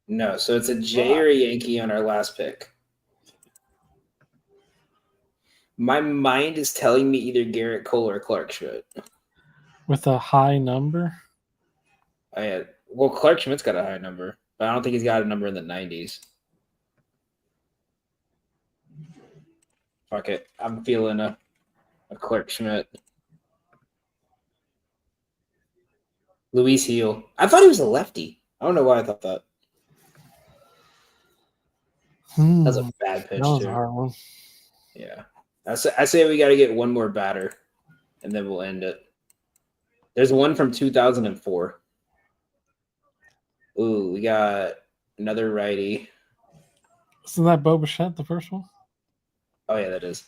No, so it's a J or a Yankee on our last pick. My mind is telling me either Garrett Cole or Clark Schmidt. With a high number? Well, Clark Schmidt's got a high number, but I don't think he's got a number in the 90s. Fuck it. I'm feeling a Clark Schmidt. Luis Heel. I thought he was a lefty. I don't know why I thought that. That was a bad pitch, That was too. a hard one. Yeah. I say we got to get one more batter, and then we'll end it. There's one from 2004. Ooh, we got another righty. Isn't that Bo Bichette, the first one? Oh, yeah, that is.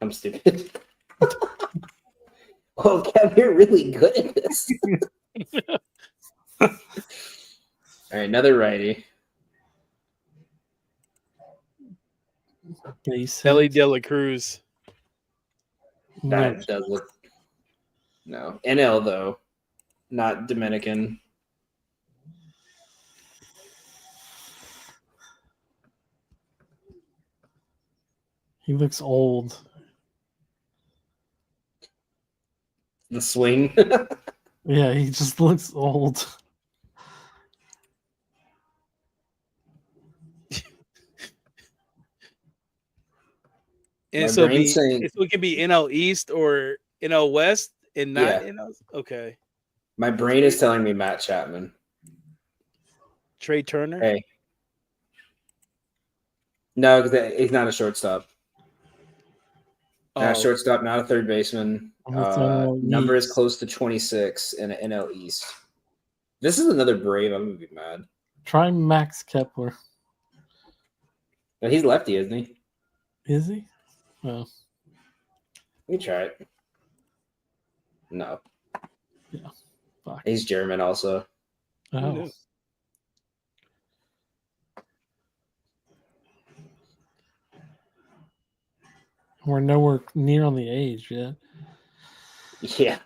I'm stupid. Oh, Kev, you're really good at this. All right, another righty. Ellie De La Cruz. That does look. No. NL, though. Not Dominican. He looks old. The swing. Yeah, he just looks old. And so it can be NL East or NL West and not NL. Okay. My brain is telling me Matt Chapman. Trey Turner. Hey. No, because he's not a shortstop. Not a Oh, shortstop, not a third baseman. And it's NL Number is East. close to 26 in an NL East. This is another Brave. I'm gonna be mad. Try Max Kepler. But he's lefty, isn't he? Is he? Well, We can try it. No. Yeah. Fuck. He's German also. Oh. knew? We're nowhere near on the age yet. Yeah.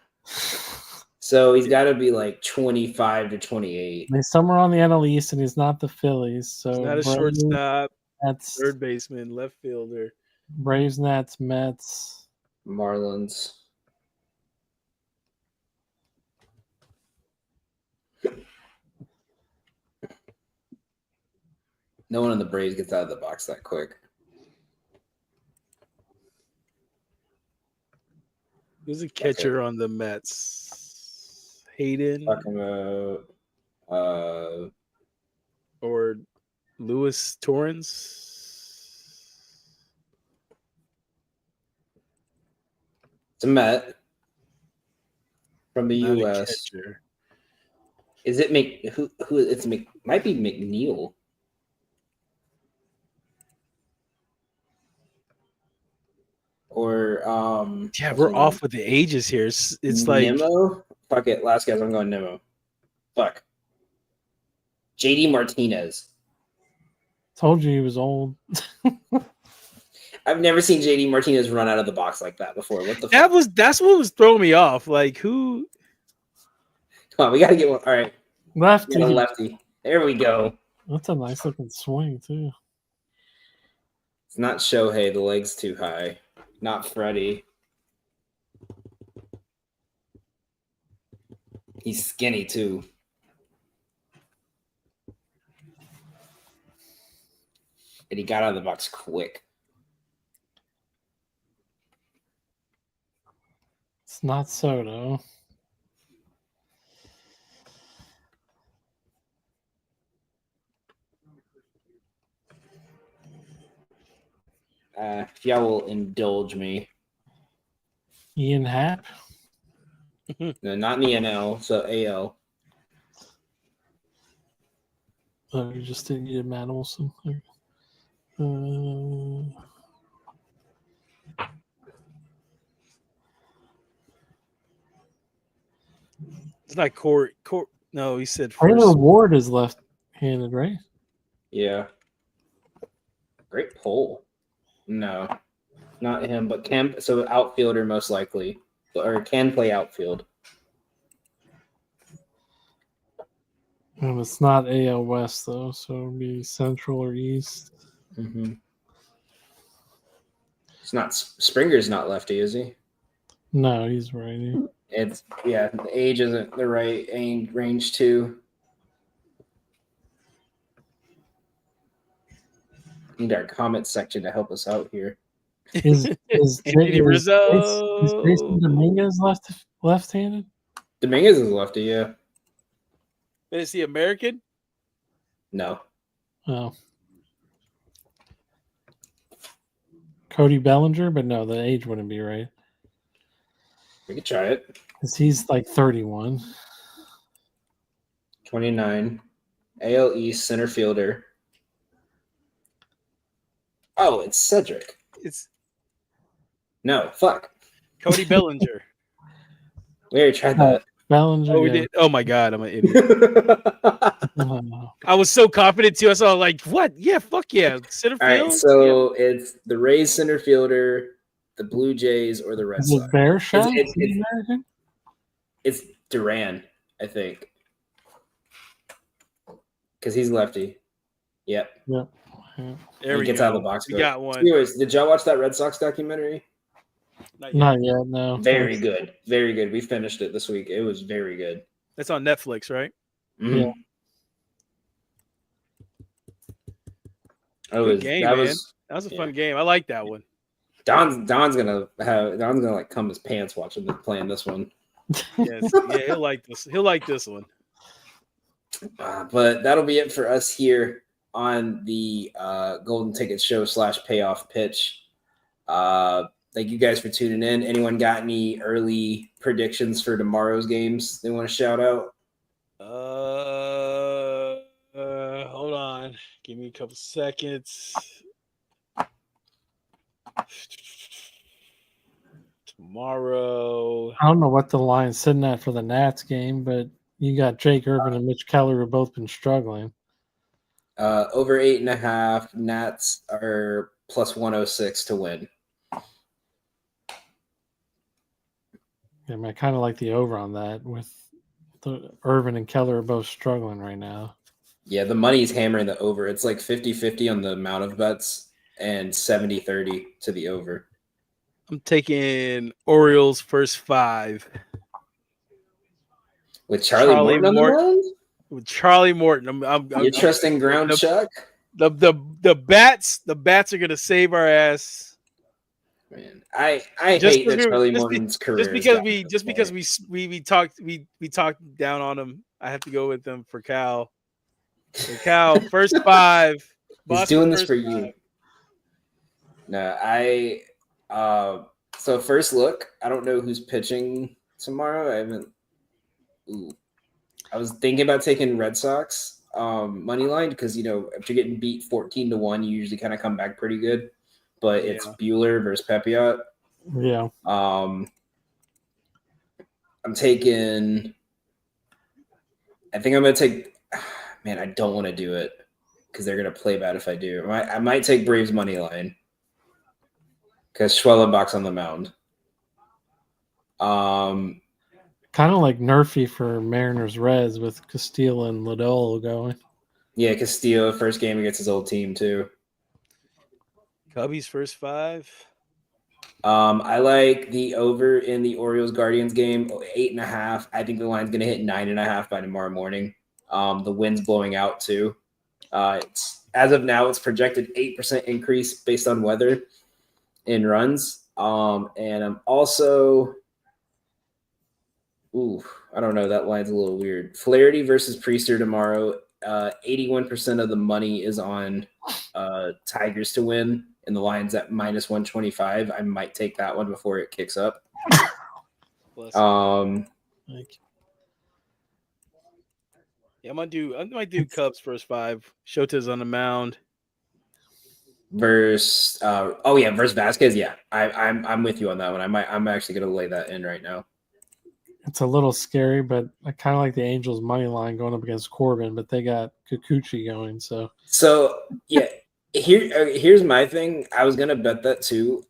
So he's got to be like 25 to 28. He's somewhere on the NL East, and he's not the Phillies. So He's not a Braves, shortstop, Nats, third baseman, left fielder. Braves, Nats, Mets. Marlins. No one in the Braves gets out of the box that quick. Who's a catcher on the Mets? Hayden Talking about or Luis Torrens? it's a Met from the Not a U.S. catcher. Is it who it's might be McNeil. Or Yeah, we're off with the ages here. It's like Nemo. Fuck it. Last guess. I'm going Nemo. Fuck. JD Martinez. Told you he was old. I've never seen JD Martinez run out of the box like that before. What the that's what was throwing me off. Like who? Come on, we gotta get one. All right. Lefty. Get a lefty. There we go. That's a nice looking swing too. It's not Shohei, the leg's too high. Not Freddie. He's skinny too. And he got out of the box quick. It's not Soto. If y'all will indulge me. Ian Happ. No, not in the NL, so AL. Oh, you just didn't get Matt Olson. It's not Court. No, he said Taylor first. Ward is left-handed, right? Yeah. Great pull. No, not him, but can so outfielder most likely, or can play outfield. And it's not AL West though, so it'll be Central or East. Mm-hmm. It's not Springer's not lefty, is he? No, he's righty. It's the age isn't the right range too. Need our comment section to help us out here. Is Anthony Rizzo. Is Jason Dominguez left-handed? Dominguez is lefty, yeah. Is he American? No. Oh. Cody Bellinger, but no, the age wouldn't be right. We could try it. Because he's like 31. 29. AL East center fielder. Oh, it's Cedric. It's No, fuck. Cody Bellinger. We already tried that. Bellinger. Oh, we yeah. did. Oh my God, I'm an idiot. Oh, I was so confident too. I saw like, what? Yeah, fuck yeah, center All field. right, so it's the Rays center fielder, the Blue Jays, or the Red is it Sox. Bear Shot? It's- Is he American? It's Duran, I think, because he's lefty. Yep. Yep. Yeah. There He we gets go. out of the box. We got one. Anyways, did y'all watch that Red Sox documentary? Not yet. Not yet, no. Very good. Very good. We finished it this week. It was very good. That's on Netflix, right? Mhm. Yeah. That game, that man. was That was a Yeah. fun game. I like that one. Don's gonna like come his pants watching them playing this one. Yes. Yeah, he'll like this. He'll like this one. But that'll be it for us here on the Golden Ticket Show / Payoff Pitch. Thank you guys for tuning in. Anyone got any early predictions for tomorrow's games they want to shout out? Hold on. Give me a couple seconds. Tomorrow. I don't know what the line's sitting at for the Nats game, but you got Jake Irvin and Mitch Keller who have both been struggling. Over 8.5. Nats are plus 106 to win. I kind of like the over on that with the Irvin and Keller are both struggling right now. Yeah, the money's hammering the over. It's like 50-50 on the amount of bets and 70-30 to the over. I'm taking Orioles first 5. With Charlie Morton on the mound? With Charlie Morton. You're trusting ground Chuck? The bats are gonna save our ass. Man, I hate that Charlie Morton's career. Just because we talked down on him, I have to go with them for Cal. So Cal, first 5. He's doing this for you. No, so first look, I don't know who's pitching tomorrow. I was thinking about taking Red Sox money line because after getting beat 14-1, you usually kind of come back pretty good. But it's Buehler versus Pepiot. Yeah. I'm taking. I think I'm gonna take. Man, I don't want to do it because they're gonna play bad if I do. I might take Braves money line because Schwellenbach's on the mound. Kind of like Nerfy for Mariners Reds with Castillo and Liddell going. Yeah, Castillo first game against his old team too. Cubbies first 5. I like the over in the Orioles Guardians game, 8.5. I think the line's gonna hit 9.5 by tomorrow morning. The wind's blowing out too. It's as of now, it's projected 8% increase based on weather in runs. And I'm also, I don't know. That line's a little weird. Flaherty versus Priester tomorrow. 81% of the money is on Tigers to win, and the line's at minus 125. I might take that one before it kicks up. Yeah, I might do Cubs first 5. Shota's on the mound. Versus versus Vasquez. Yeah, I'm with you on that one. I'm actually gonna lay that in right now. It's a little scary, but I kind of like the Angels money line going up against Corbin, but they got Kikuchi going. So yeah, here's my thing. I was gonna bet that too.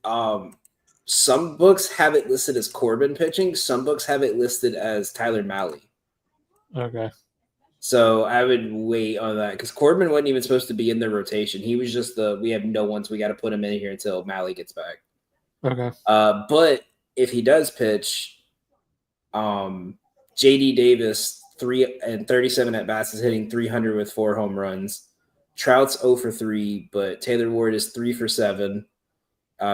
Some books have it listed as Corbin pitching. Some books have it listed as Tyler Mahle. Okay. So I would wait on that because Corbin wasn't even supposed to be in the rotation. He was just we have no one, so we got to put him in here until Mahle gets back. Okay. But if he does pitch, JD Davis 3-37 at bats is hitting 300 with 4 home runs. Trout's 0 for 3, but Taylor Ward is 3 for 7.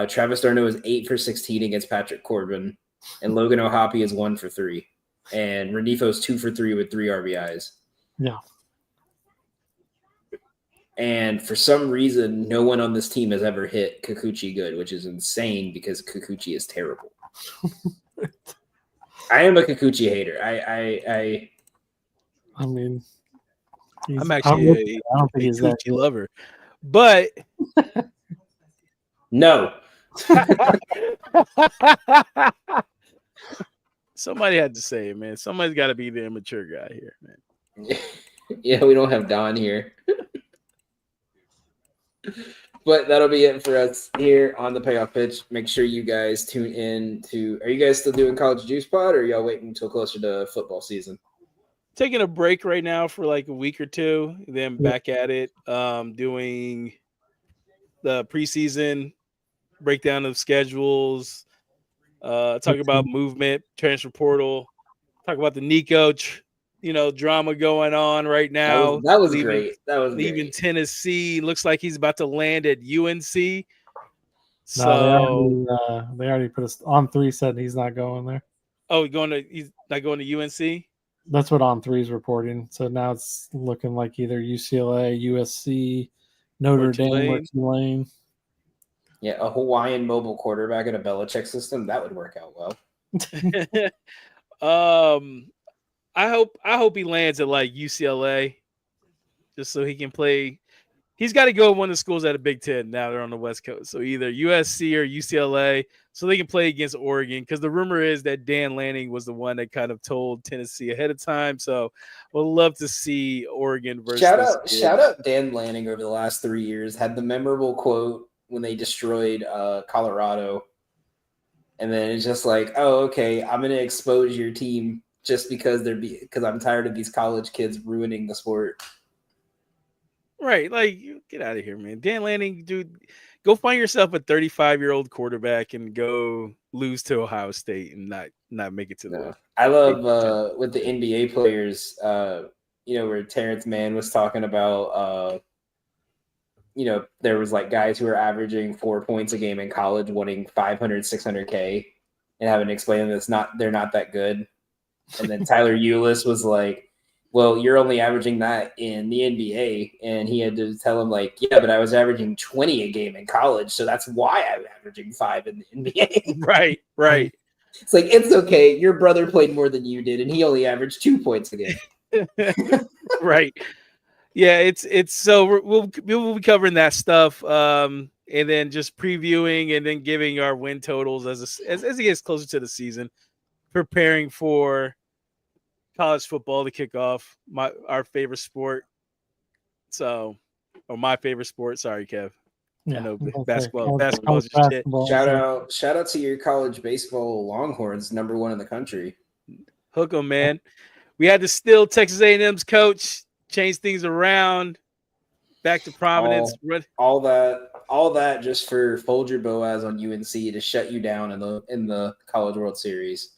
Travis d'Arnaud is 8 for 16 against Patrick Corbin, and Logan O'Hoppe is 1 for 3, and Renifo's 2 for 3 with 3 RBIs. Yeah. And for some reason, no one on this team has ever hit Kikuchi good, which is insane because Kikuchi is terrible. I am a Kikuchi hater. I mean, I'm actually I don't think he's that lover, but no. Somebody had to say it, man. Somebody's got to be the immature guy here, man. Yeah, we don't have Don here. But that'll be it for us here on the Payoff Pitch. Make sure you guys tune in to. Are you guys still doing College Juice Pod, or are y'all waiting until closer to football season? Taking a break right now for like a week or two, then back at it. Doing the preseason breakdown of schedules. Talk about movement, transfer portal. Talk about the Nico, drama going on right now. That was great. That was leaving great. Tennessee. Looks like he's about to land at UNC. So they already put us on 3. Said he's not going there. Oh, he's not going to UNC. That's what On3 is reporting. So now it's looking like either UCLA, USC, Notre Dame, or Tulane. Tulane. Yeah, a Hawaiian mobile quarterback in a Belichick system, that would work out well. I hope he lands at like UCLA, just so he can play. He's got to go to one of the schools at a Big Ten. Now they're on the West Coast, so either USC or UCLA, so they can play against Oregon. Because the rumor is that Dan Lanning was the one that kind of told Tennessee ahead of time. So we'll love to see Oregon versus. Shout out Dan Lanning over the last 3 years. Had the memorable quote when they destroyed Colorado, and then it's just like, oh, okay, I'm gonna expose your team just because I'm tired of these college kids ruining the sport. Right, like get out of here, man. Dan Lanning, dude, go find yourself a 35-year-old quarterback and go lose to Ohio State and not make it to the. I love with the NBA players, where Terrence Mann was talking about, there was like guys who were averaging 4 points a game in college, winning 500, 600K, and having to explain that they're not that good. And then Tyler Ulis was like, well, you're only averaging that in the NBA. And he had to tell him, like, yeah, but I was averaging 20 a game in college. So that's why I'm averaging 5 in the NBA. Right. It's like, it's okay. Your brother played more than you did, and he only averaged 2 points a game. Right. Yeah, it's so we'll be covering that stuff. And then just previewing and then giving our win totals as it gets closer to the season, preparing for college football to kick off, our favorite sport. So, or my favorite sport. Sorry, Kev. Yeah, I know okay. basketball is shit. Shout out to your college baseball Longhorns, #1 in the country. Hook 'em, man. We had to steal Texas A&M's coach, change things around, back to prominence. All that just for Folger Boaz on UNC to shut you down in the College World Series.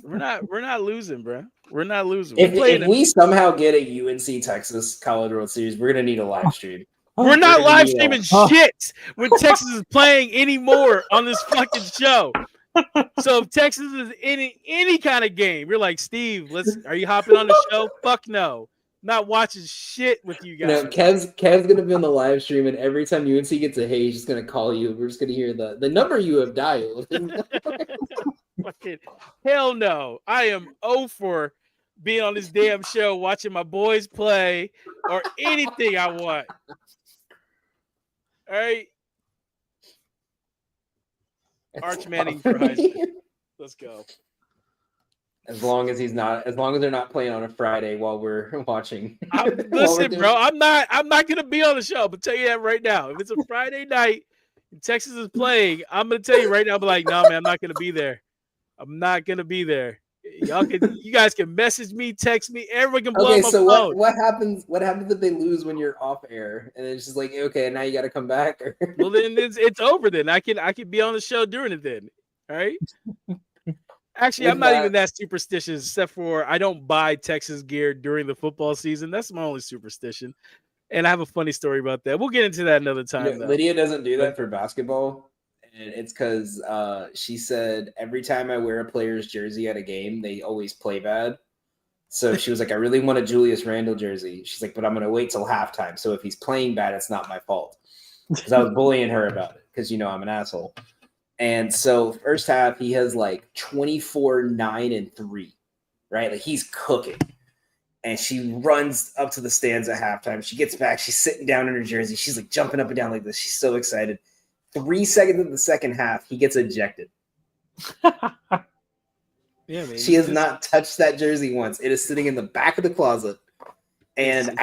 We're not losing, bro. We're not losing. If we somehow get a UNC Texas College World Series, we're gonna need a live stream. We're not live streaming shit when Texas is playing anymore on this fucking show. So if Texas is any kind of game, you're like, Steve, are you hopping on the show? Fuck no. Not watching shit with you guys. Kev's gonna be on the live stream, and every time UNC gets a hey, he's just gonna call you. We're just gonna hear the number you have dialed. Fucking hell no. I am 0 for being on this damn show, watching my boys play or anything I want. All right. Arch Manning for Heisman. Let's go. As long as they're not playing on a Friday while we're watching. Listen, bro, I'm not gonna be on the show. I'm gonna tell you that right now. If it's a Friday night and Texas is playing, I'm gonna tell you right now, I'm like, no, man, I'm not gonna be there. I'm not gonna be there. You guys can message me, text me, everyone can blow up my phone. What happens if they lose when you're off air? And it's just like, okay, now you gotta come back. Well, then it's over then. I can be on the show during it then. All right. Actually, I'm not even that superstitious, except for I don't buy Texas gear during the football season. That's my only superstition. And I have a funny story about that. We'll get into that another time. Lydia doesn't do that for basketball. And it's because she said every time I wear a player's jersey at a game, they always play bad. So she was like, I really want a Julius Randle jersey. She's like, but I'm going to wait till halftime. So if he's playing bad, it's not my fault. Because I was bullying her about it because, I'm an asshole. And so first half, he has like 24, 9, and 3, right? Like he's cooking. And she runs up to the stands at halftime. She gets back. She's sitting down in her jersey. She's like jumping up and down like this. She's so excited. 3 seconds in the second half, he gets ejected. Yeah, man. She has not touched that jersey once. It is sitting in the back of the closet. And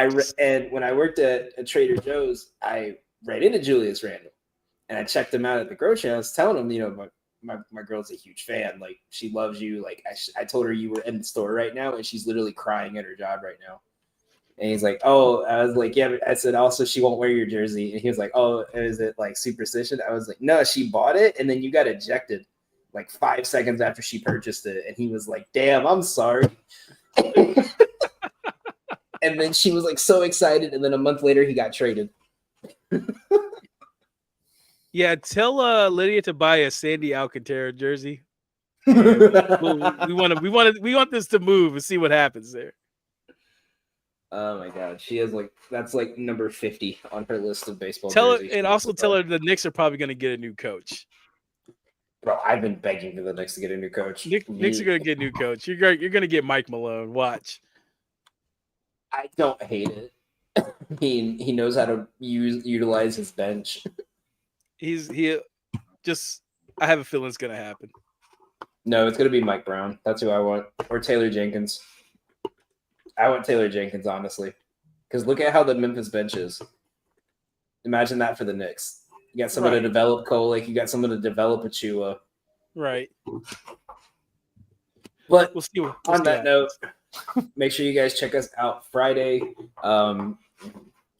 when I worked at Trader Joe's, I ran into Julius Randle. And I checked him out at the grocery. I was telling him, my girl's a huge fan. Like, she loves you. Like, I told her you were in the store right now, and she's literally crying at her job right now. And he's like, oh, I was like, yeah. But I said, also, she won't wear your jersey. And he was like, oh, is it like superstition? I was like, no, she bought it, and then you got ejected like 5 seconds after she purchased it. And he was like, damn, I'm sorry. And then she was like so excited. And then a month later, he got traded. Yeah, tell Lydia to buy a Sandy Alcantara jersey. We want this to move and see what happens there. Oh my god, she has that's number 50 on her list of baseball. Tell her jerseys. and also tell her the Knicks are probably going to get a new coach. Bro, I've been begging for the Knicks to get a new coach. Knicks are going to get a new coach. You're going to get Mike Malone. Watch. I don't hate it. He knows how to utilize his bench. I have a feeling it's going to happen. No, it's gonna be Mike Brown. That's who I want, or Taylor Jenkins. I want Taylor Jenkins, honestly, because look at how the Memphis bench is. Imagine that for the Knicks. You got someone to develop Kolek. You got someone to develop Achua. Right. But we'll see. On that note, make sure you guys check us out Friday. Kev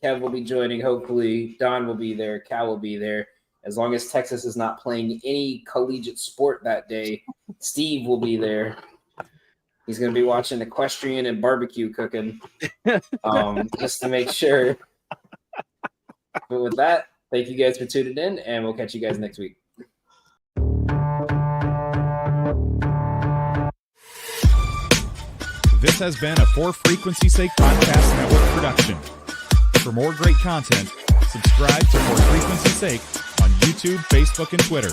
will be joining. Hopefully, Don will be there. Cal will be there. As long as Texas is not playing any collegiate sport that day, Steve will be there. He's going to be watching equestrian and barbecue cooking, just to make sure. But with that, thank you guys for tuning in, and we'll catch you guys next week. This has been a For Frequency Sake Podcast Network production. For more great content, subscribe to For Frequency Sake on YouTube, Facebook, and Twitter.